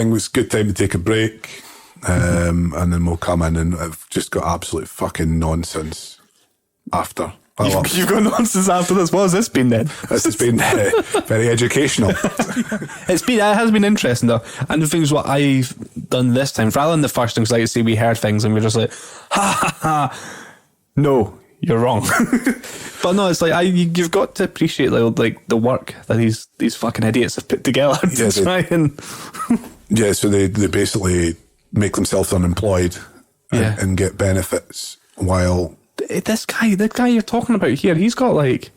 think it's a good time to take a break. And then we'll come in and I've just got absolute fucking nonsense after. You've got nonsense after this. What has this been then? This has been very educational. It has been interesting though. And the thing is, what I've done this time, rather than the first things, like you see, we heard things and we're just like, ha ha ha. No, you're wrong. But no, it's like you've got to appreciate like the work that these fucking idiots have put together to try and. Yeah, so they basically make themselves unemployed Yeah. and get benefits while... The guy you're talking about here, he's got like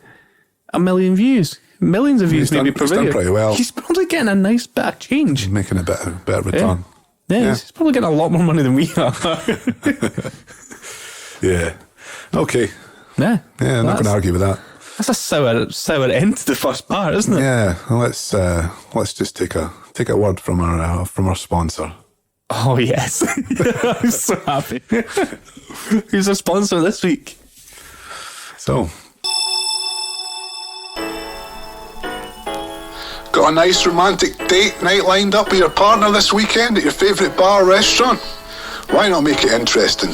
1 million views. Millions of views, He's maybe done- per he's done video. pretty well. He's probably getting a nice bit of change. making a bit of return. Yeah, he's probably getting a lot more money than we are. Yeah. Okay. Yeah. Yeah, I'm not going to argue with that. That's a sour end to the first part, isn't it? Yeah, let's just take a word from our sponsor. Oh, yes. I'm so happy. Who's our sponsor this week? So, got a nice romantic date night lined up with your partner this weekend at your favourite bar or restaurant? Why not make it interesting?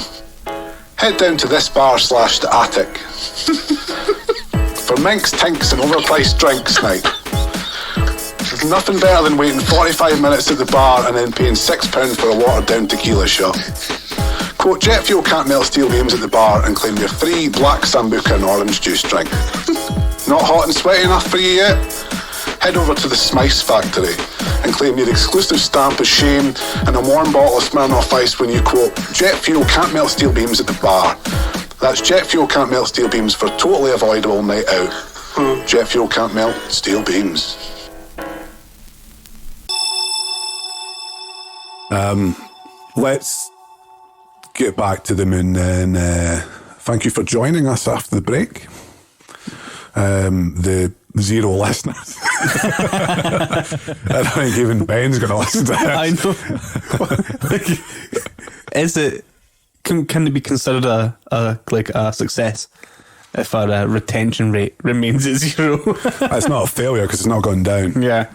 Head down to this bar/the attic for minks, tinks and overpriced drinks night. There's nothing better than waiting 45 minutes at the bar and then paying £6 for a watered down tequila shot. Quote, jet fuel can't melt steel beams at the bar and claim your free black sambuca and orange juice drink. Not hot and sweaty enough for you yet? Head over to the Smice Factory and claim your exclusive stamp of shame and a warm bottle of Smirnoff Ice when you quote, jet fuel can't melt steel beams at the bar. That's jet fuel can't melt steel beams for totally avoidable night out. Jet fuel can't melt steel beams. Let's get back to the moon then. Thank you for joining us after the break. The 0 listeners. I don't think even Ben's going to listen to this. I know. Is it? Can it be considered a success if our retention rate remains at 0? It's not a failure because it's not gone down. Yeah.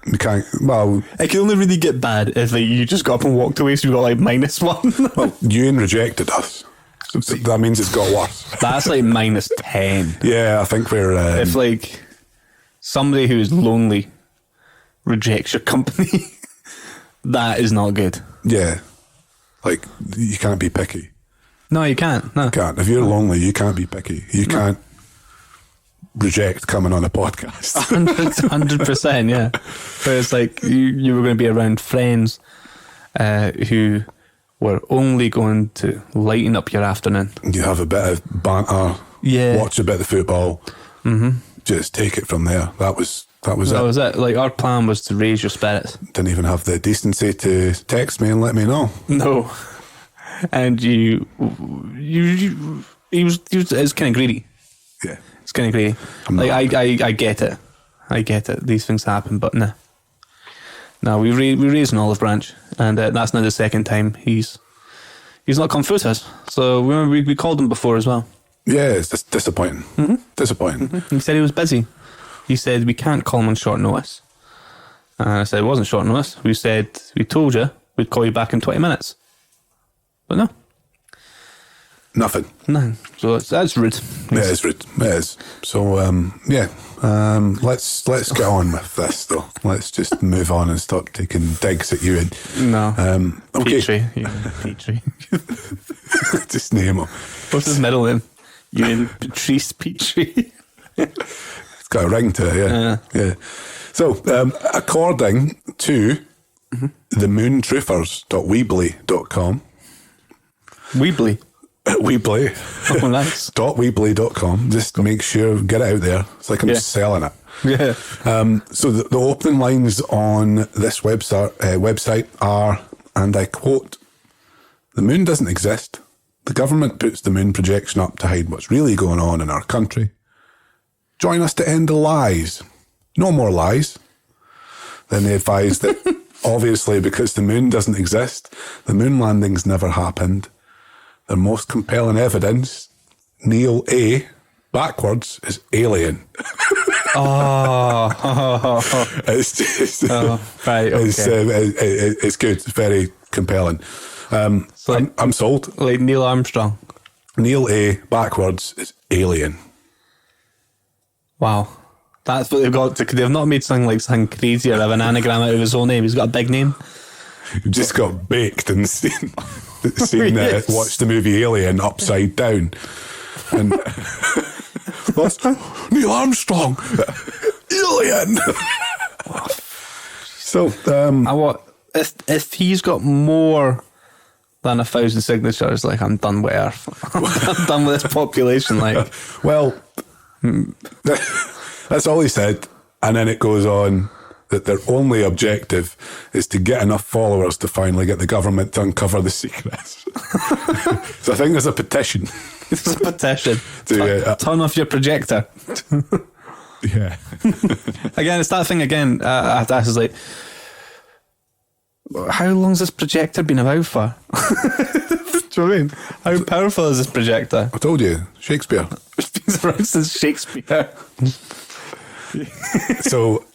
We can't. Well, it can only really get bad if you just got up and walked away, so you got like -1. Well, Ewan rejected us. So that means it's got worse. That's like -10. Yeah, I think we're... if like somebody who is lonely rejects your company, that is not good. Yeah. Like, you can't be picky. No, you can't. No. You can't. If you're lonely, you can't be picky. You can't reject coming on a podcast. 100%, yeah. But it's like you were going to be around friends who were only going to lighten up your afternoon. You have a bit of banter, watch a bit of football, just take it from there. That was it. Like, our plan was to raise your spirits. Didn't even have the decency to text me and let me know. No. And he was kind of greedy. Yeah. It's kind of greedy. Like, I get it. I get it. These things happen, but nah. No, we raised an olive branch, and that's now the second time he's not come through to us. So we called him before as well. Yeah, it's disappointing. Disappointing. He said he was busy. He said we can't call him on short notice. And I said it wasn't short notice. We told you we'd call you back in 20 minutes. But no. Nothing. No. So that's rude. It is rude. It is. So let's get on with this though. Let's just move on and stop taking digs at you. No. Okay. Petrie. Just name him. What's his middle name? Ewan Patrice Petrie. It's got a ring to it, yeah. So, according to themoontroopers.weebly.com. Weebly? Weebly. Oh, nice. .weebly.com. Just make sure, get it out there. It's like I'm selling it. Yeah. So the opening lines on this website are, and I quote, "The moon doesn't exist. The government puts the moon projection up to hide what's really going on in our country. Join us to end the lies. No more lies." Then they advise that obviously because the moon doesn't exist, the moon landings never happened. Their most compelling evidence, Neil A, backwards, is alien. It's just, right, okay. It's good. It's very compelling. I'm sold. Like Neil Armstrong. Neil A, backwards, is alien. Wow. That's what they've got to. They've not made something crazy or have an anagram out of his own name. He's got a big name. You just got baked and seen Yes. watched the movie Alien upside down. And that's Neil Armstrong. Alien. So if he's got more than 1,000 signatures, like, I'm done with Earth. I'm done with this population. Like, well, that's all he said, and then it goes on that their only objective is to get enough followers to finally get the government to uncover the secrets. So I think there's a petition. There's a petition. Turn off your projector. Yeah. Again, it's that thing again. I was like, how long's this projector been about for? Do you know what I mean? How powerful is this projector? I told you, Shakespeare. It's been around since Shakespeare. So,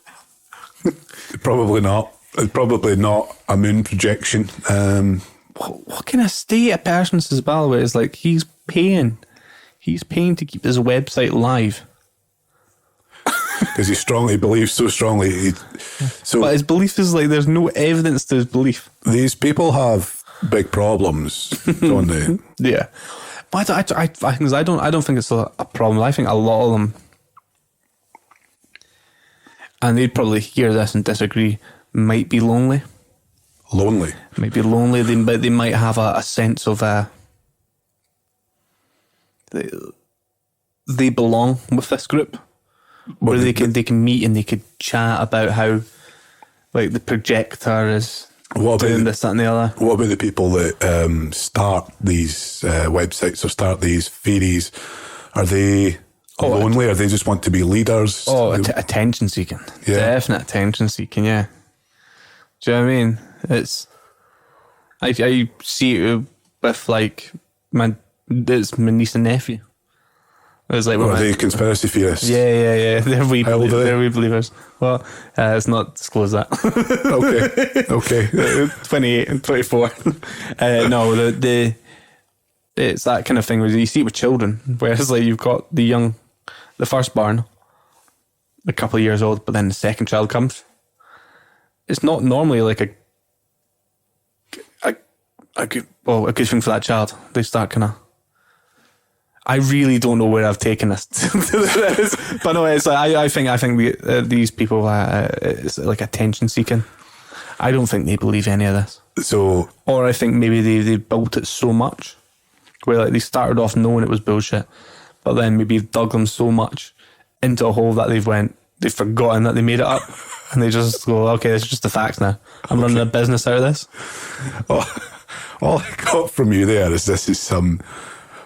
probably not. It's probably not a moon projection. What kind of state of persons as well? Where it's like he's paying to keep his website live. Because he believes so strongly. But his belief is like there's no evidence to his belief. These people have big problems, don't they? Yeah, but I don't think it's a problem. I think a lot of them, and they'd probably hear this and disagree, might be lonely. Might be lonely. They might have a sense of they belong with this group. Where they can meet and they could chat about how, like, the projector is doing this, that, and the other. What about the people that start these websites or start these theories? Are they lonely, or they just want to be leaders? Attention seeking. Yeah. Definite attention seeking. Yeah. Do you know what I mean? It's I see it with like it's my niece and nephew. It was like, are they conspiracy theorists? Yeah. They're wee believers. Well, let's not disclose that. Okay. 28 and 24. No, it's that kind of thing where you see it with children, where it's like you've got the firstborn, a couple of years old, but then the second child comes. It's not normally like a good thing for that child. They start kind of. I really don't know where I've taken this, but no, it's like I think these people it's like attention seeking. I don't think they believe any of this. So, or I think maybe they built it so much, where like they started off knowing it was bullshit, but then maybe dug them so much into a hole that they've forgotten that they made it up, and they just go, okay, this is just the facts now. I'm running a business out of this. All I got from you there is this is some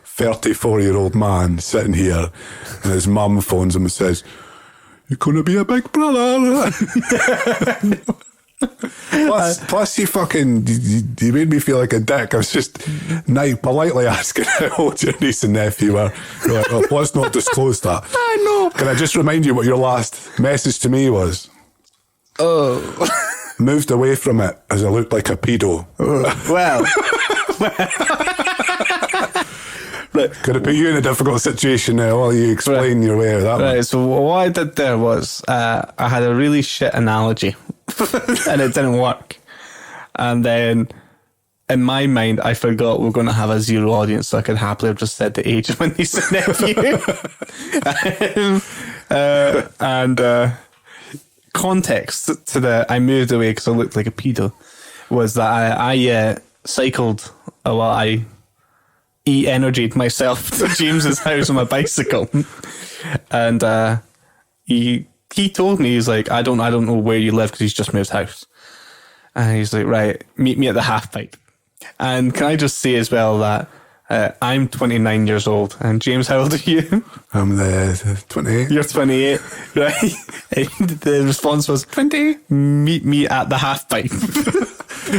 34-year-old man sitting here, and his mum phones him and says, "You're going to be a big brother." plus you made me feel like a dick. I was just politely asking how old your niece and nephew were. You're like, well, let's not disclose that. I know. Can I just remind you what your last message to me was? Oh. Moved away from it as I looked like a pedo. Well. Could have put you in a difficult situation now while you explain your way out of that one. Right, so what I did there was I had a really shit analogy and it didn't work. And then in my mind, I forgot we're going to have a zero audience, so I could happily have just said the age of my niece and nephew. and context to the I moved away because I looked like a pedo was that I cycled while I energied myself to James's house on my bicycle, and he told me, he's like, I don't know where you live because he's just moved house, and he's like, right, meet me at the half pipe. And can I just say as well that I'm 29 years old, and James, how old are you? I'm 28. You're 28, right? And the response was 20. Meet me at the half pipe.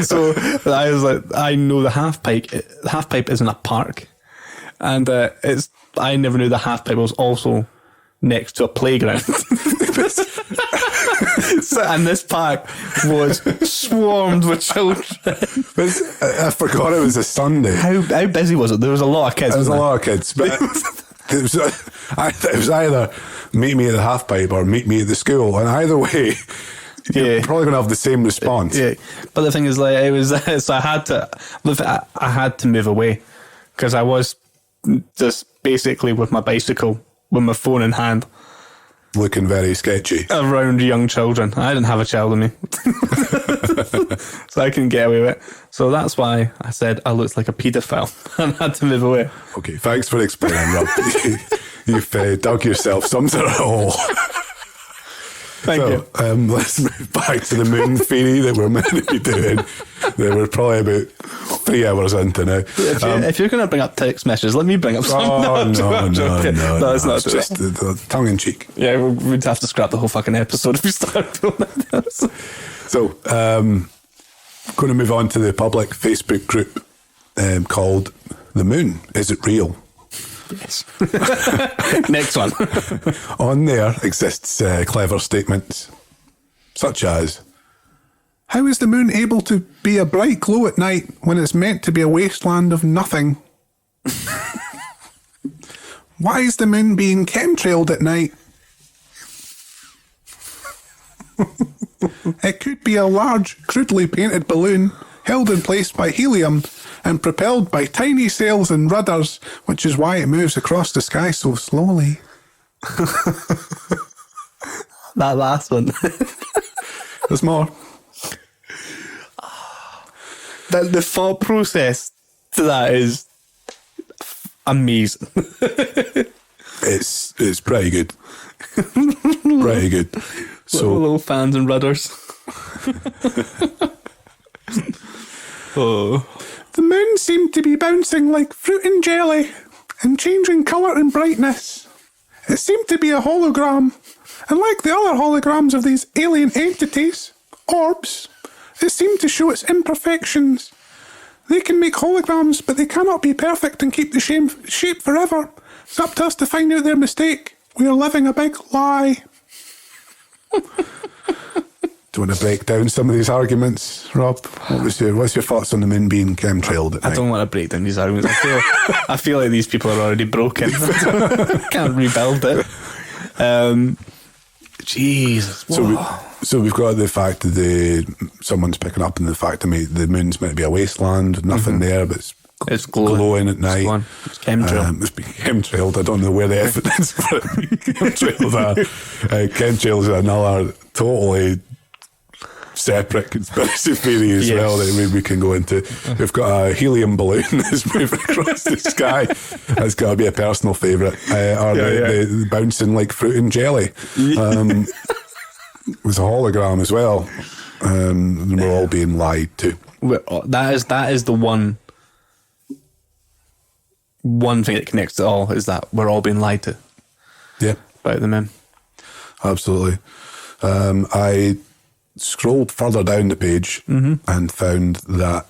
So I was like, I know the half pipe. The half pipe is in a park, and I never knew the half pipe was also next to a playground. And this park was swarmed with children. I forgot it was a Sunday. How busy was it? There was a lot of kids. There was a lot of kids, but it was either meet me at the half pipe or meet me at the school, and either way, you're probably going to have the same response. Yeah, but the thing is, like, it was so I had to move away because I was just basically with my bicycle, with my phone in hand, looking very sketchy. Around young children. I didn't have a child in me. So I couldn't get away with it. So that's why I said I looked like a paedophile and had to move away. Okay, thanks for explaining, Rob. You've dug yourself some sort of hole. Thank you. Let's move back to the moon theory that we're meant to be doing. That we're probably about 3 hours into now. If you're going to bring up text messages, let me bring up some. No, it's not it's just the tongue in cheek. Yeah, we'd have to scrap the whole fucking episode if we started doing that. So, going to move on to the public Facebook group called The Moon. Is it real? Yes. Next one. On there exists clever statements such as, how is the moon able to be a bright glow at night when it's meant to be a wasteland of nothing? Why is the moon being chemtrailed at night? It could be a large, crudely painted balloon held in place by helium and propelled by tiny sails and rudders, which is why it moves across the sky so slowly. That last one. There's more. The thought process to that is amazing. It's pretty good. Pretty good. So little fans and rudders. Oh. The moon seemed to be bouncing like fruit and jelly and changing colour and brightness. It seemed to be a hologram, and like the other holograms of these alien entities, orbs, it seemed to show its imperfections. They can make holograms, but they cannot be perfect and keep the shape forever. It's up to us to find out their mistake. We are living a big lie. Do you want to break down some of these arguments, Rob? What's your thoughts on the moon being chemtrailed at night? I don't want to break down these arguments. I feel like these people are already broken. Can't rebuild it. Jesus. So we've got the fact that someone's picking up on the fact that the moon's meant to be a wasteland, nothing there, but it's glowing at night. It's chemtrailed. It's being chemtrailed. I don't know where the evidence for it being chemtrailed are. Chemtrails is another totally separate conspiracy theory as well that we can go into. We've got a helium balloon that's moving across the sky. That's got to be a personal favourite. The bouncing like fruit and jelly. It was a hologram as well. And we're all being lied to. That is the one thing that connects it all, is that we're all being lied to. Yeah. About the moon. Absolutely. I scrolled further down the page and found that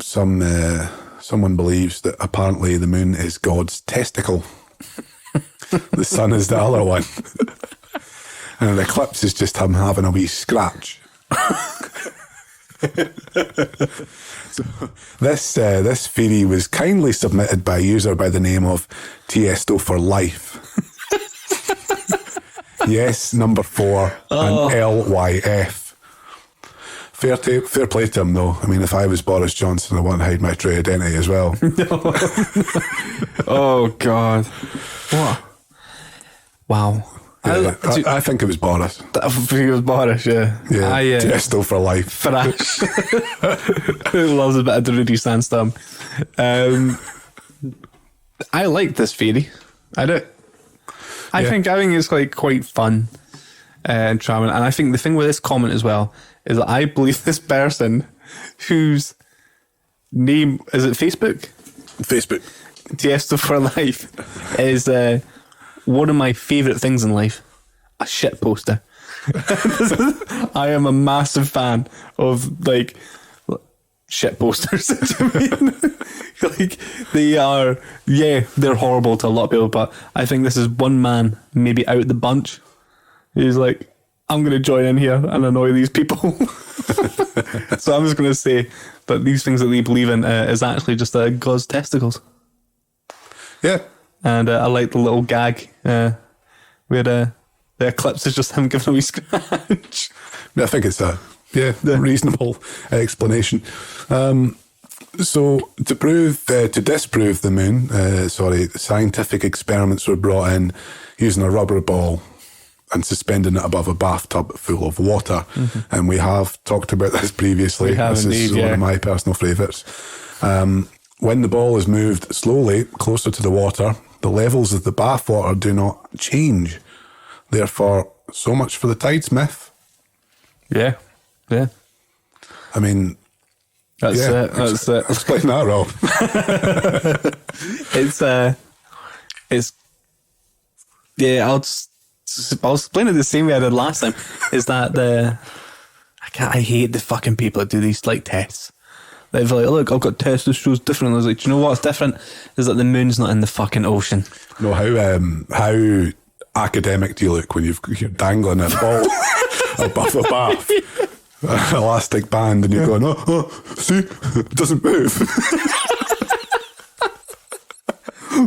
someone believes that apparently the moon is God's testicle. The sun is the other one. And an eclipse is just him having a wee scratch. So this theory was kindly submitted by a user by the name of Tiesto for Life. Yes, number 4 and LYF. Fair play to him though. I mean, if I was Boris Johnson, I wouldn't hide my true identity as well. Oh God! What? Wow. Yeah, I think it was Boris. I think it was Boris, yeah. Yeah, Tiesto for Life. Thrash. Who loves a bit of Rudy Sandstorm. I like this theory. I do. I think it's like quite fun and charming. And I think the thing with this comment as well is that I believe this person whose name, is it Facebook? Tiesto for Life is one of my favourite things in life. A shit poster. I am a massive fan of like shit posters. Like they are, they're horrible to a lot of people, but I think this is one man maybe out the bunch. He's like, I'm going to join in here and annoy these people. So I'm just going to say that these things that they believe in is actually just God's testicles. Yeah. And I like the little gag where the eclipse is just him giving a wee scratch. I think it's a reasonable explanation. So to disprove the moon, scientific experiments were brought in using a rubber ball and suspending it above a bathtub full of water. And we have talked about this previously. This is one of my personal favourites. When the ball is moved slowly closer to the water, the levels of the bath water do not change. Therefore, so much for the tides myth. Yeah. I mean, that's it. Explain that, Rob. I'll explain it the same way I did last time. Is that I hate the fucking people that do these like tests. They're like, look, I've got tests, this show's different. I was like, do you know what's different? Is that the moon's not in the fucking ocean. No, how academic do you look when you're dangling a ball above a bath? An elastic band, and you're going, see, it doesn't move.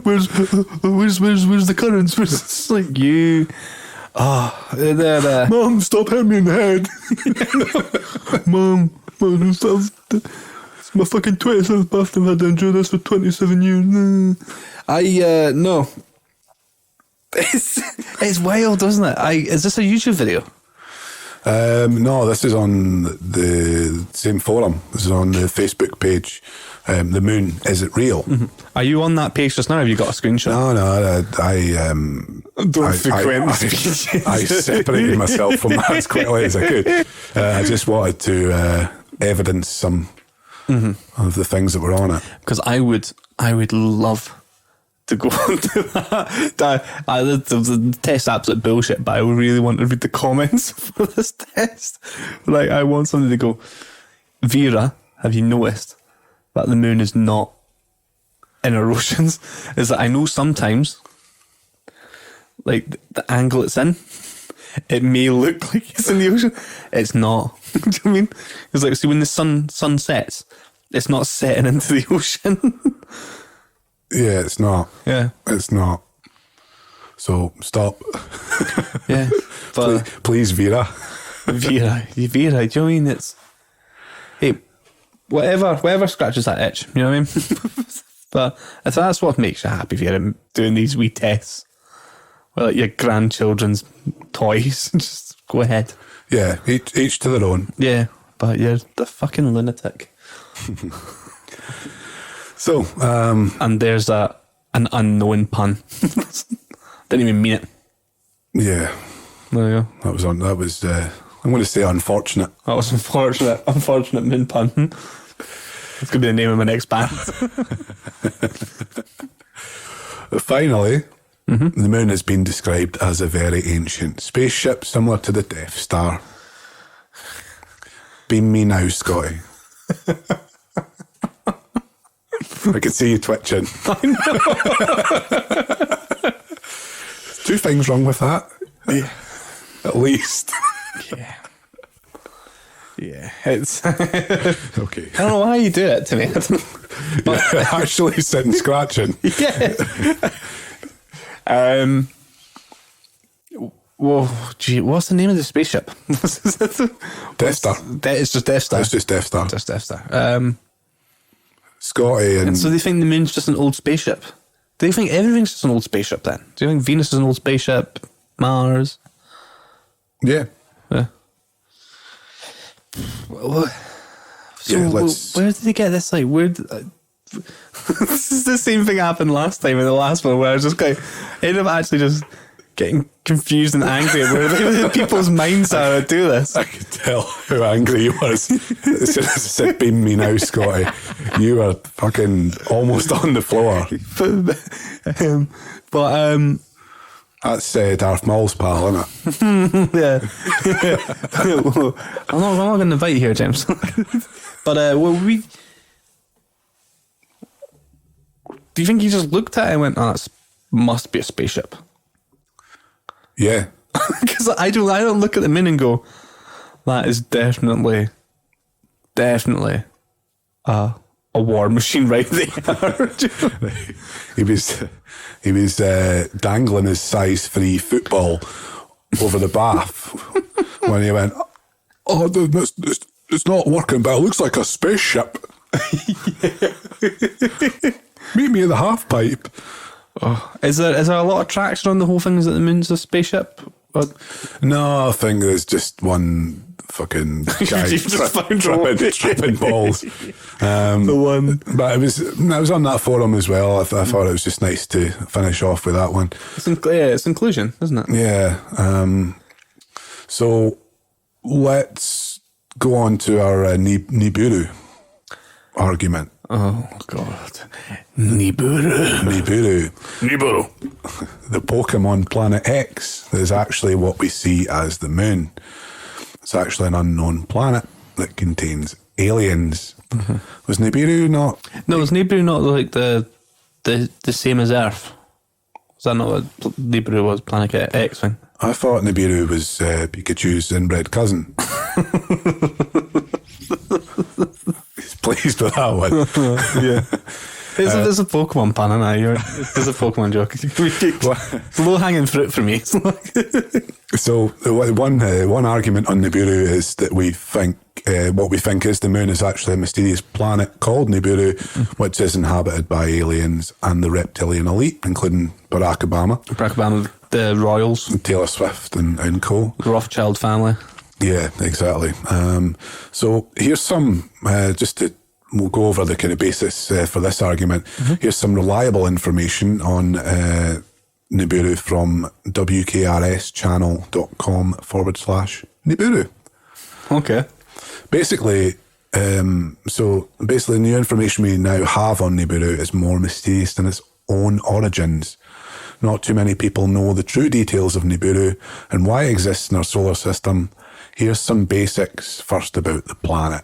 Where's the currents? It's like you. Mom, stop hitting me in the head. Mom, it's my fucking 27th birthday. I've had to endure this for 27 years. No. It's wild, isn't it? Is this a YouTube video? No, this is on the same forum. This is on the Facebook page. The moon, is it real? Are you on that page just now? Have you got a screenshot? No, I separated myself from that as quickly as I could. I just wanted to evidence some of the things that were on it. Because I would love to go into that. The test absolute bullshit, but I really want to read the comments for this test. Like, I want somebody to go, Vera, have you noticed that the moon is not in our oceans? Is that I know sometimes, like, the angle it's in, it may look like it's in the ocean. It's not. Do you know what I mean? It's like, see, when the sun sets, it's not setting into the ocean. Yeah, it's not. Yeah. It's not. So, stop. Yeah. But please, Vera. Vera, do you know what I mean? It's, hey, whatever scratches that itch, you know what I mean? But if that's what makes you happy, Vera, doing these wee tests with like your grandchildren's toys, just go ahead. Yeah, each to their own. Yeah, but you're the fucking lunatic. So, and there's an unknown pun. Didn't even mean it. Yeah. There you go. That was I'm going to say unfortunate. That was unfortunate. Unfortunate moon pun. It's going to be the name of my next band. Finally, the moon has been described as a very ancient spaceship similar to the Death Star. Beam me now, Scotty. I can see you twitching. I know. Two things wrong with that. Yeah. At least. Yeah. Yeah. It's okay. I don't know why you do it to me. But actually sitting scratching. Yeah. Well, gee, what's the name of the spaceship? Death Star. It's just Death Star. It's just Death Star. Just Death Star. Scotty and so they think the moon's just an old spaceship. Do you think everything's just an old spaceship then? Do you think Venus is an old spaceship? Mars? Yeah. Yeah. So where did they get this? Like, this is the same thing happened last time in the last one, where I was just kind of ended up actually just getting confused and angry at where people's minds are to do this. I could tell how angry you was. As soon as I said, beam me now, Scotty, you were fucking almost on the floor. But that's Darth Maul's pal, isn't it? Yeah. I'm not going to invite you here, James. But do you think he just looked at it and went, "Oh, that must be a spaceship"? Yeah. Because I don't look at the moon and go, "That is definitely a war machine right there." He was dangling his size 3 football over the bath when he went, "Oh, it's not working, but it looks like a spaceship." Meet me at the half pipe. Oh, is there a lot of traction on the whole thing? Is that the moon's a spaceship? Or? No, I think there's just one fucking guy tripping balls. The one. But I was on that forum as well. I thought it was just nice to finish off with that one. It's inclusion, isn't it? Yeah. So let's go on to our Nibiru argument. Oh, God. Nibiru. The Pokemon Planet X is actually what we see as the moon. It's actually an unknown planet that contains aliens. Mm-hmm. Was Nibiru not? No, was Nibiru not like the same as Earth? Was that not what Nibiru was, Planet X thing? I thought Nibiru was Pikachu's inbred cousin. He's pleased with that one. Yeah. There's a Pokemon pan in there. There's a Pokemon joke. It's low-hanging fruit for me. So one argument on Nibiru is that we think what we think is the moon is actually a mysterious planet called Nibiru, which is inhabited by aliens and the reptilian elite, including Barack Obama, the Royals, and Taylor Swift and co. The Rothschild family. Yeah, exactly. So here's some, we'll go over the kind of basis for this argument. Mm-hmm. Here's some reliable information on Nibiru from wkrschannel.com/Nibiru. Okay. Basically, new information we now have on Nibiru is more mysterious than its own origins. Not too many people know the true details of Nibiru and why it exists in our solar system. Here's some basics first about the planet.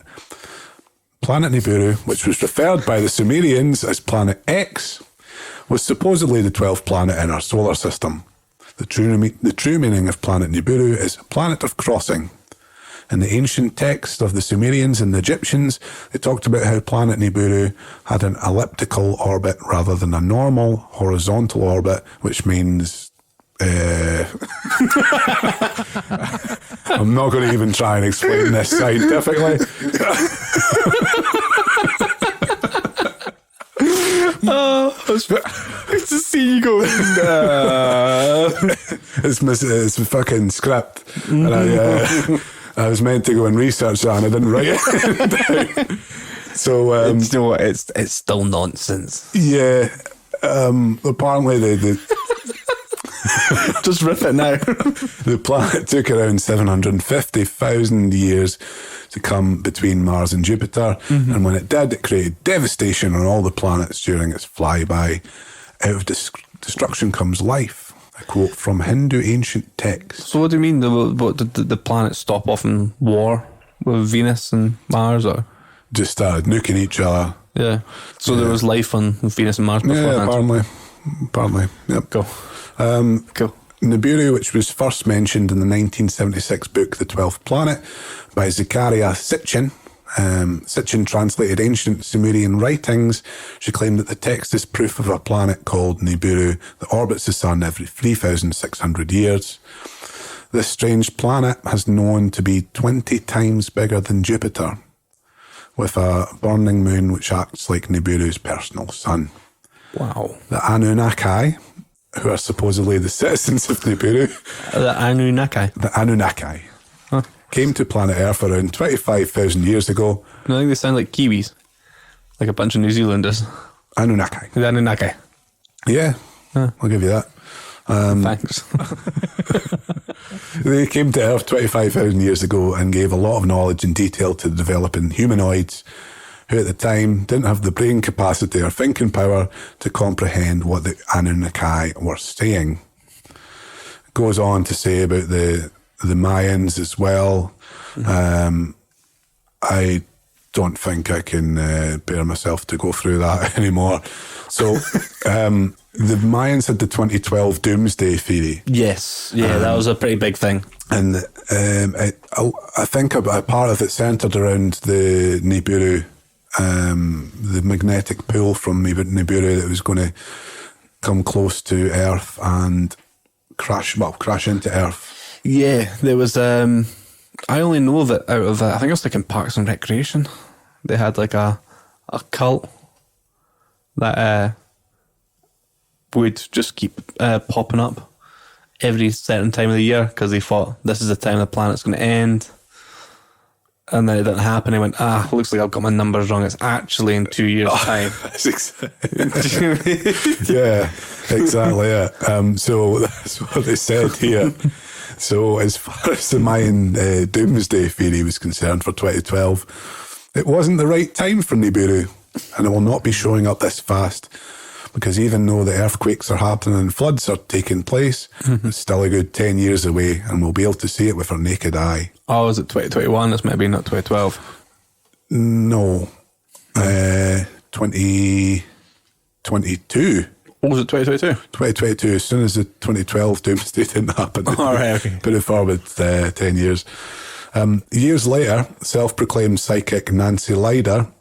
Planet Nibiru, which was referred by the Sumerians as Planet X, was supposedly the 12th planet in our solar system. The true meaning of Planet Nibiru is planet of crossing. In the ancient texts of the Sumerians and the Egyptians, they talked about how Planet Nibiru had an elliptical orbit rather than a normal horizontal orbit, which means... I'm not going to even try and explain this scientifically. It's to see you go. It's a fucking script, and I was meant to go and research that, and I didn't write it down. So you know what? It's still nonsense. Yeah. Apparently the just rip it now. The planet took around 750,000 years to come between Mars and Jupiter, and when it did, it created devastation on all the planets during its flyby. Out of destruction comes life. A quote from Hindu ancient texts. So what do you mean? Did the planets stop off in war with Venus and Mars, or just started nuking each other? Yeah. So there was life on Venus and Mars beforehand. Yeah, apparently. Yep. Cool. Cool. Nibiru, which was first mentioned in the 1976 book The 12th Planet by Zechariah Sitchin. Sitchin translated ancient Sumerian writings. She claimed that the text is proof of a planet called Nibiru that orbits the sun every 3,600 years. This strange planet has known to be 20 times bigger than Jupiter, with a burning moon which acts like Nibiru's personal sun. Wow. The Anunnaki, who are supposedly the citizens of Nibiru. The Anunnaki? The Anunnaki. Huh. Came to planet Earth around 25,000 years ago. I think they sound like Kiwis. Like a bunch of New Zealanders. Anunnaki. The Anunnaki. Yeah, I'll give you that. Thanks. They came to Earth 25,000 years ago and gave a lot of knowledge and detail to developing humanoids who at the time didn't have the brain capacity or thinking power to comprehend what the Anunnaki were saying. It goes on to say about the Mayans as well. I don't think I can bear myself to go through that anymore. So the Mayans had the 2012 doomsday theory. Yes, yeah, that was a pretty big thing. And I think a part of it centred around the Nibiru, the magnetic pull from Nibiru that was going to come close to Earth and crash into Earth. Yeah, there was, I only know of it out of, I think it was like in Parks and Recreation. They had like a a cult that would just keep popping up every certain time of the year because they thought this is the time the planet's going to end. And then it didn't happen. He went, looks like I've got my numbers wrong. It's actually in 2 years' time. Yeah, exactly. Yeah. So that's what they said here. So as far as the Mayan doomsday theory was concerned for 2012, it wasn't the right time for Nibiru, and it will not be showing up this fast. Because even though the earthquakes are happening and floods are taking place, it's still a good 10 years away, and we'll be able to see it with our naked eye. Oh, is it 2021? That's maybe not 2012. No. 2022. What was it, 2022? 2022. As soon as the 2012 doomsday didn't happen. All right, okay. Put it forward 10 years. Years later, self-proclaimed psychic Nancy Lider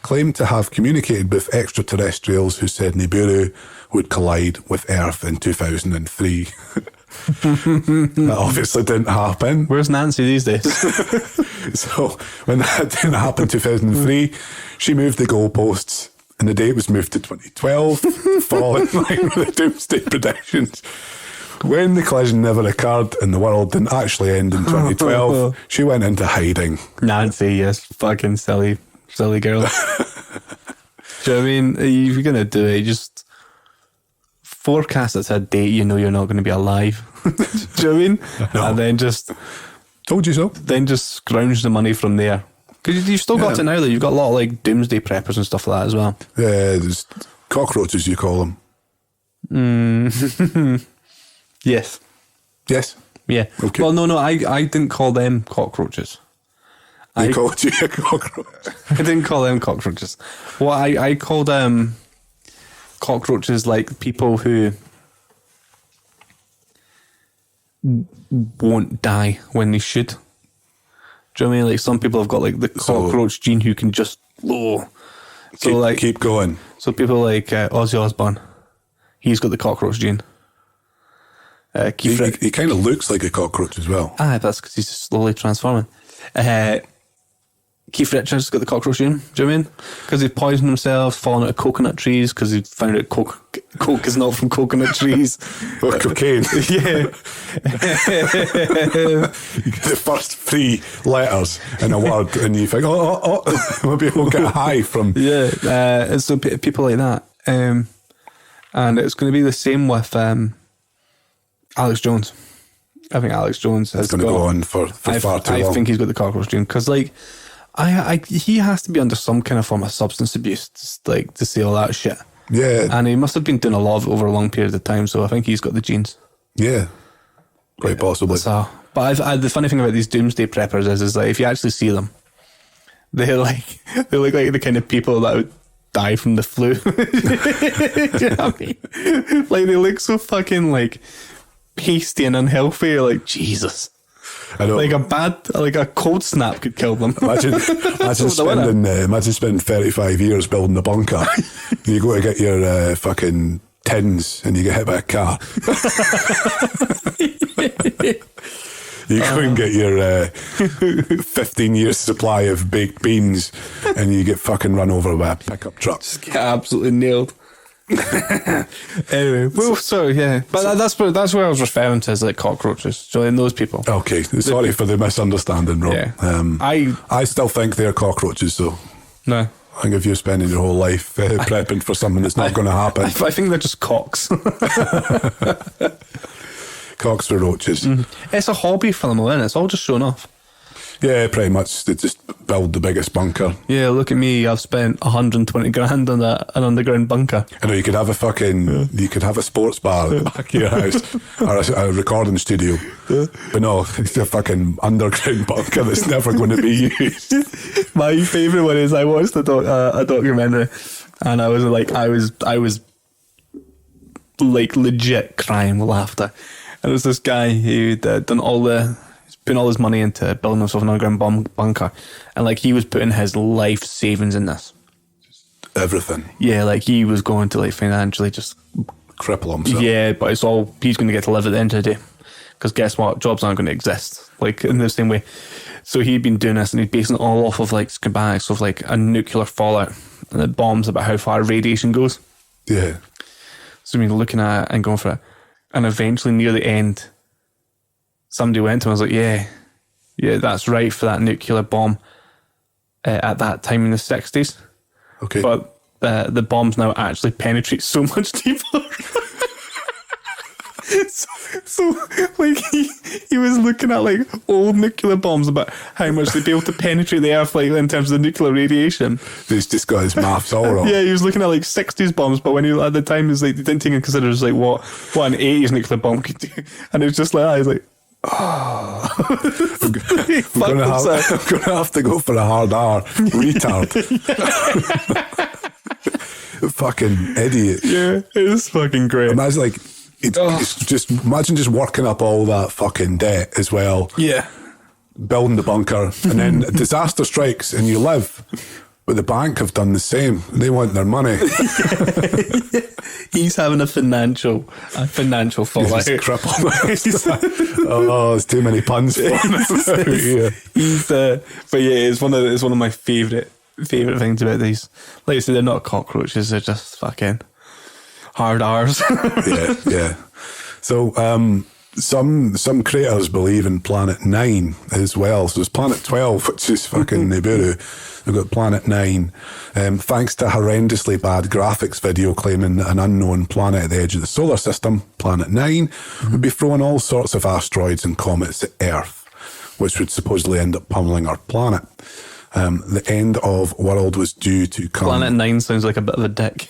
claimed to have communicated with extraterrestrials who said Nibiru would collide with Earth in 2003. That obviously didn't happen. Where's Nancy these days? So when that didn't happen in 2003, she moved the goalposts and the date was moved to 2012, falling in line with the doomsday predictions. When the collision never occurred and the world didn't actually end in 2012, she went into hiding. Nancy, yes, fucking silly girl. Do you know what I mean? If you're going to do it, just forecast it's a date you know you're not going to be alive. Do you know what I mean? No. And then just... Told you so. Then just scrounge the money from there. Because you've still got it now, though. You've got a lot of like doomsday preppers and stuff like that as well. Yeah, there's cockroaches, you call them. Yes. Yes? Yeah. Okay. Well, no, I didn't call them cockroaches. I called you a cockroach. I didn't call them cockroaches. Well, I called cockroaches like people who won't die when they should. Do you know what I mean? Like some people have got like the cockroach gene who can just keep going. So people like Ozzy Osbourne, he's got the cockroach gene. He kind of looks like a cockroach as well. That's because he's slowly transforming. Keith Richards got the cockroach gene. Do you know what I mean? Because he poisoned himself, falling out of coconut trees because he found out coke is not from coconut trees. Or cocaine. Yeah. You get the first 3 letters in a word and you think, maybe we'll get high from... Yeah. And so people like that. And it's going to be the same with Alex Jones. I think Alex Jones has going to go on for far too long. I think he's got the cockroach gene because, like, he has to be under some kind of form of substance abuse, to say all that shit. Yeah, and he must have been doing a lot of it over a long period of time. So I think he's got the genes. Yeah, quite possibly. So, but the funny thing about these doomsday preppers is like if you actually see them, they look like the kind of people that would die from the flu. Do you know what I mean? Like they look so fucking like pasty and unhealthy. Like Jesus. I know. Like a cold snap could kill them. Imagine spending 35 years building a bunker. You go to get your fucking tins and you get hit by a car. You go and get your 15 years supply of baked beans and you get fucking run over by a pickup truck. Just get absolutely nailed. Anyway, well, sorry, yeah, but that's what I was referring to as like cockroaches. So in those people. Okay, sorry for the misunderstanding, Rob. Yeah. I still think they're cockroaches, though. No, I think if you're spending your whole life prepping for something that's not going to happen, I think they're just cocks. Cocks for roaches. It's a hobby for them, isn't it? It's all just showing off. Yeah, pretty much. They just build the biggest bunker. Yeah, look at me. I've spent 120 grand on an underground bunker. I know you could have a you could have a sports bar at the back of your house or a recording studio. But no, it's a fucking underground bunker that's never going to be used. My favourite one is I watched a documentary and I was like legit crying with laughter. And it was this guy who'd putting all his money into building himself an underground bunker, and like he was putting his life savings in this. Everything. Yeah, like he was going to like financially just cripple himself. Yeah, but it's all he's going to get to live at the end of the day. Because guess what? Jobs aren't going to exist like in the same way. So he'd been doing this, and he'd basing it all off of like schematics of like a nuclear fallout, the bombs about how far radiation goes. Yeah. So we're looking at it and going for it. And eventually near the end, somebody went to him and was like, yeah, that's right for that nuclear bomb at that time in the 60s. Okay. But the bombs now actually penetrate so much deeper. so like he was looking at like old nuclear bombs about how much they'd be able to penetrate the earth, like in terms of the nuclear radiation. He's just got his maths all wrong. Yeah, he was looking at like 60s bombs, but when he at the time was like, they didn't take into consideration like what an 80s nuclear bomb could do, and it was just like that. He's like, I'm gonna have to go for a hard R, retard. Fucking idiot. Yeah, it was fucking great. Imagine like it's just imagine just working up all that fucking debt as well. Yeah. Building the bunker, and then a disaster strikes and you live. But the bank have done the same. They want their money. He's having a financial fallout. He's crippled. Oh, it's too many puns for him. Yeah. But yeah, it's one of my favourite things about these. Like I said, they're not cockroaches, they're just fucking hard R's. Yeah. So some creators believe in Planet 9 as well. So there's Planet 12, which is fucking Nibiru. We've got Planet 9. Thanks to horrendously bad graphics video claiming that an unknown planet at the edge of the solar system, Planet 9, would be throwing all sorts of asteroids and comets at Earth, which would supposedly end up pummeling our planet. The end of world was due to come. Planet 9 sounds like a bit of a dick.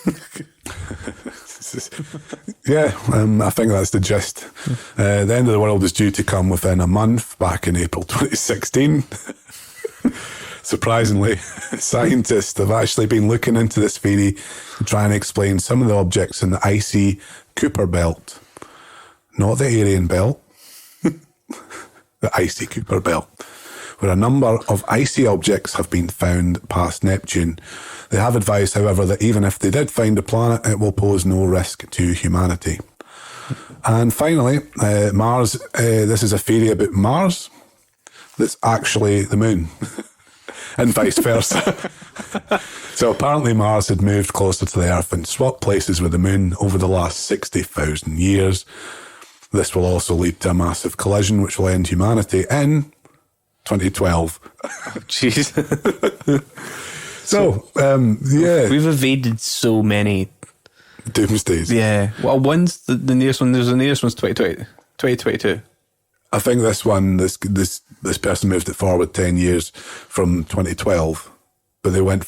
Yeah, I think that's the gist. The end of the world was due to come within a month, back in April 2016. Surprisingly, scientists have actually been looking into this theory to try and explain some of the objects in the icy Kuiper belt. Not the Aryan belt, the icy Kuiper belt, where a number of icy objects have been found past Neptune. They have advised, however, that even if they did find a planet, it will pose no risk to humanity. And finally, Mars. This is a theory about Mars that's actually the moon. And vice versa. So apparently Mars had moved closer to the Earth and swapped places with the moon over the last 60,000 years. This will also lead to a massive collision which will end humanity in 2012. Jeez. So, yeah. We've evaded so many doomsdays. Yeah. Well, when's the nearest one? There's the nearest one's 2022. I think this one, this person moved it forward 10 years from 2012, but they went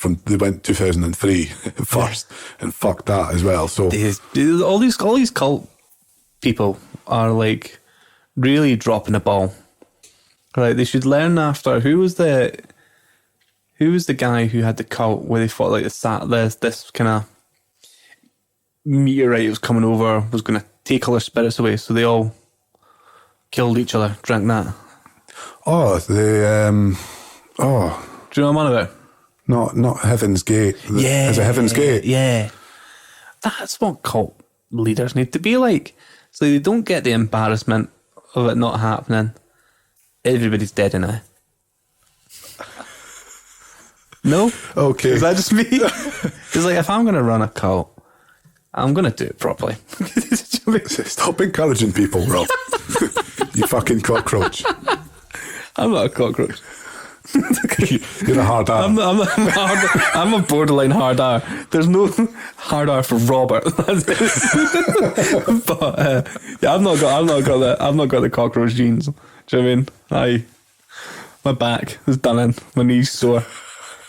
2003 first and fucked that as well. So all these cult people are like really dropping the ball. Right? They should learn after who was the guy who had the cult where they thought like this kind of meteorite was coming over, was going to take all their spirits away, so they all killed each other, drank that. Oh, do you know what I'm on about? Not Heaven's Gate. Yeah, is it Heaven's Gate? Yeah, that's what cult leaders need to be like. So they don't get the embarrassment of it not happening. Everybody's dead now. No? Okay. Is that just me? It's like, if I'm going to run a cult, I'm going to do it properly. Stop encouraging people, Rob. You fucking cockroach. I'm not a cockroach. You're a hard R. I'm a borderline hard R. There's no hard R for Robert. But yeah, I've not got the cockroach genes. Do you know what I mean? My back is done in. My knees sore.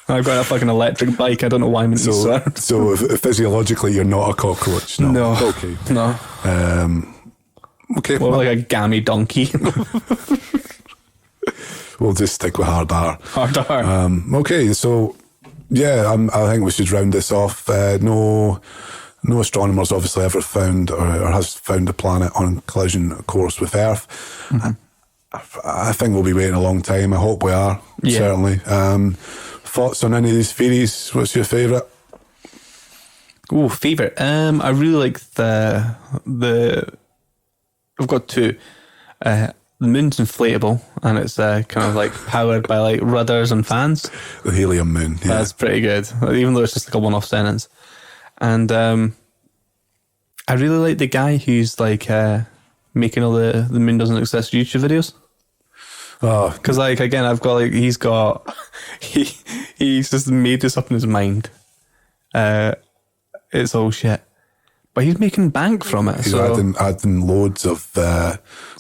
I've got a fucking electric bike. I don't know why my knees sore. So physiologically, you're not a cockroach. No. Okay. No. Okay. Well, like a gammy donkey. We'll just stick with hard R. Hard R. Okay, so yeah, I think we should round this off. No astronomers obviously ever found or has found a planet on collision course with Earth. Mm-hmm. I think we'll be waiting a long time. I hope we are, certainly. Thoughts on any of these theories? What's your favourite? Oh, favourite. I really like the. I've got two. the moon's inflatable, and it's kind of like powered by like rudders and fans. The helium moon. Yeah. That's pretty good, even though it's just like a one-off sentence. And I really like the guy who's like making all the moon doesn't exist YouTube videos. Oh, because like again, I've got like he's just made this up in his mind. It's all shit, but he's making bank from it. He's so adding loads of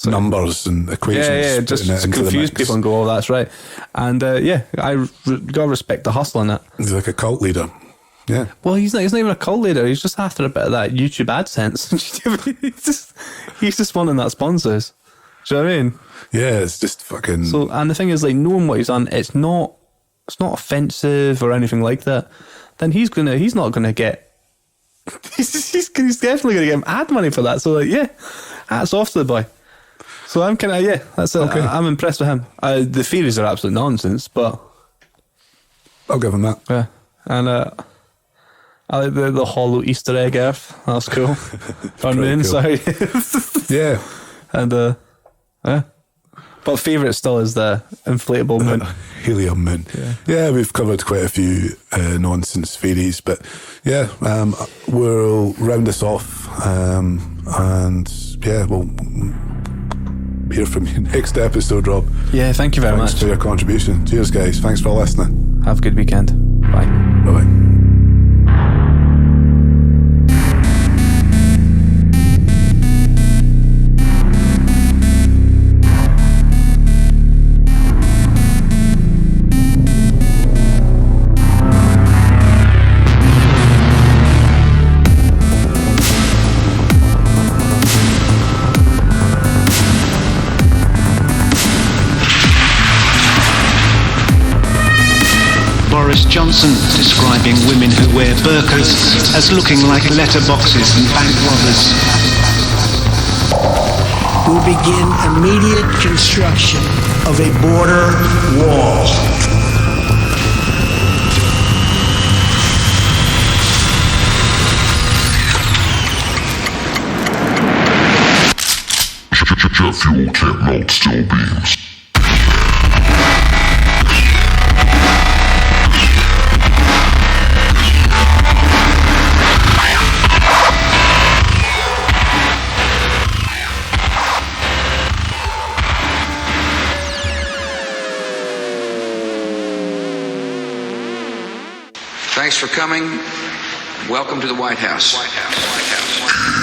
numbers and equations. Yeah, just confuse people and go, oh, that's right. And gotta respect the hustle in it. He's like a cult leader. Yeah. Well, he's not even a cult leader. He's just after a bit of that YouTube AdSense. he's just wanting that sponsors. Do you know what I mean? Yeah, it's just fucking. So, and the thing is, like, knowing what he's done, it's not offensive or anything like that. Then he's not gonna get. He's definitely gonna get him ad money for that. So, like, yeah, hats off to the boy. So I'm kind of that's it. Okay. I'm impressed with him. The theories are absolute nonsense, but I'll give him that. Yeah, and I like the hollow Easter egg Earth. That's cool. Fun moon, sorry. Yeah, and yeah. But favourite still is the inflatable moon. Helium moon. Yeah, we've covered quite a few nonsense theories, but yeah, we'll round this off, and yeah, we'll hear from you next episode, Rob. Yeah, thank you very much. Thanks for your contribution. Cheers, guys. Thanks for listening. Have a good weekend. Bye. Bye-bye. Johnson describing women who wear burqas as looking like letterboxes and bank robbers. We'll begin immediate construction of a border wall. Jet fuel can't melt steel beams. Thanks for coming. Welcome to the White House. White House. White House.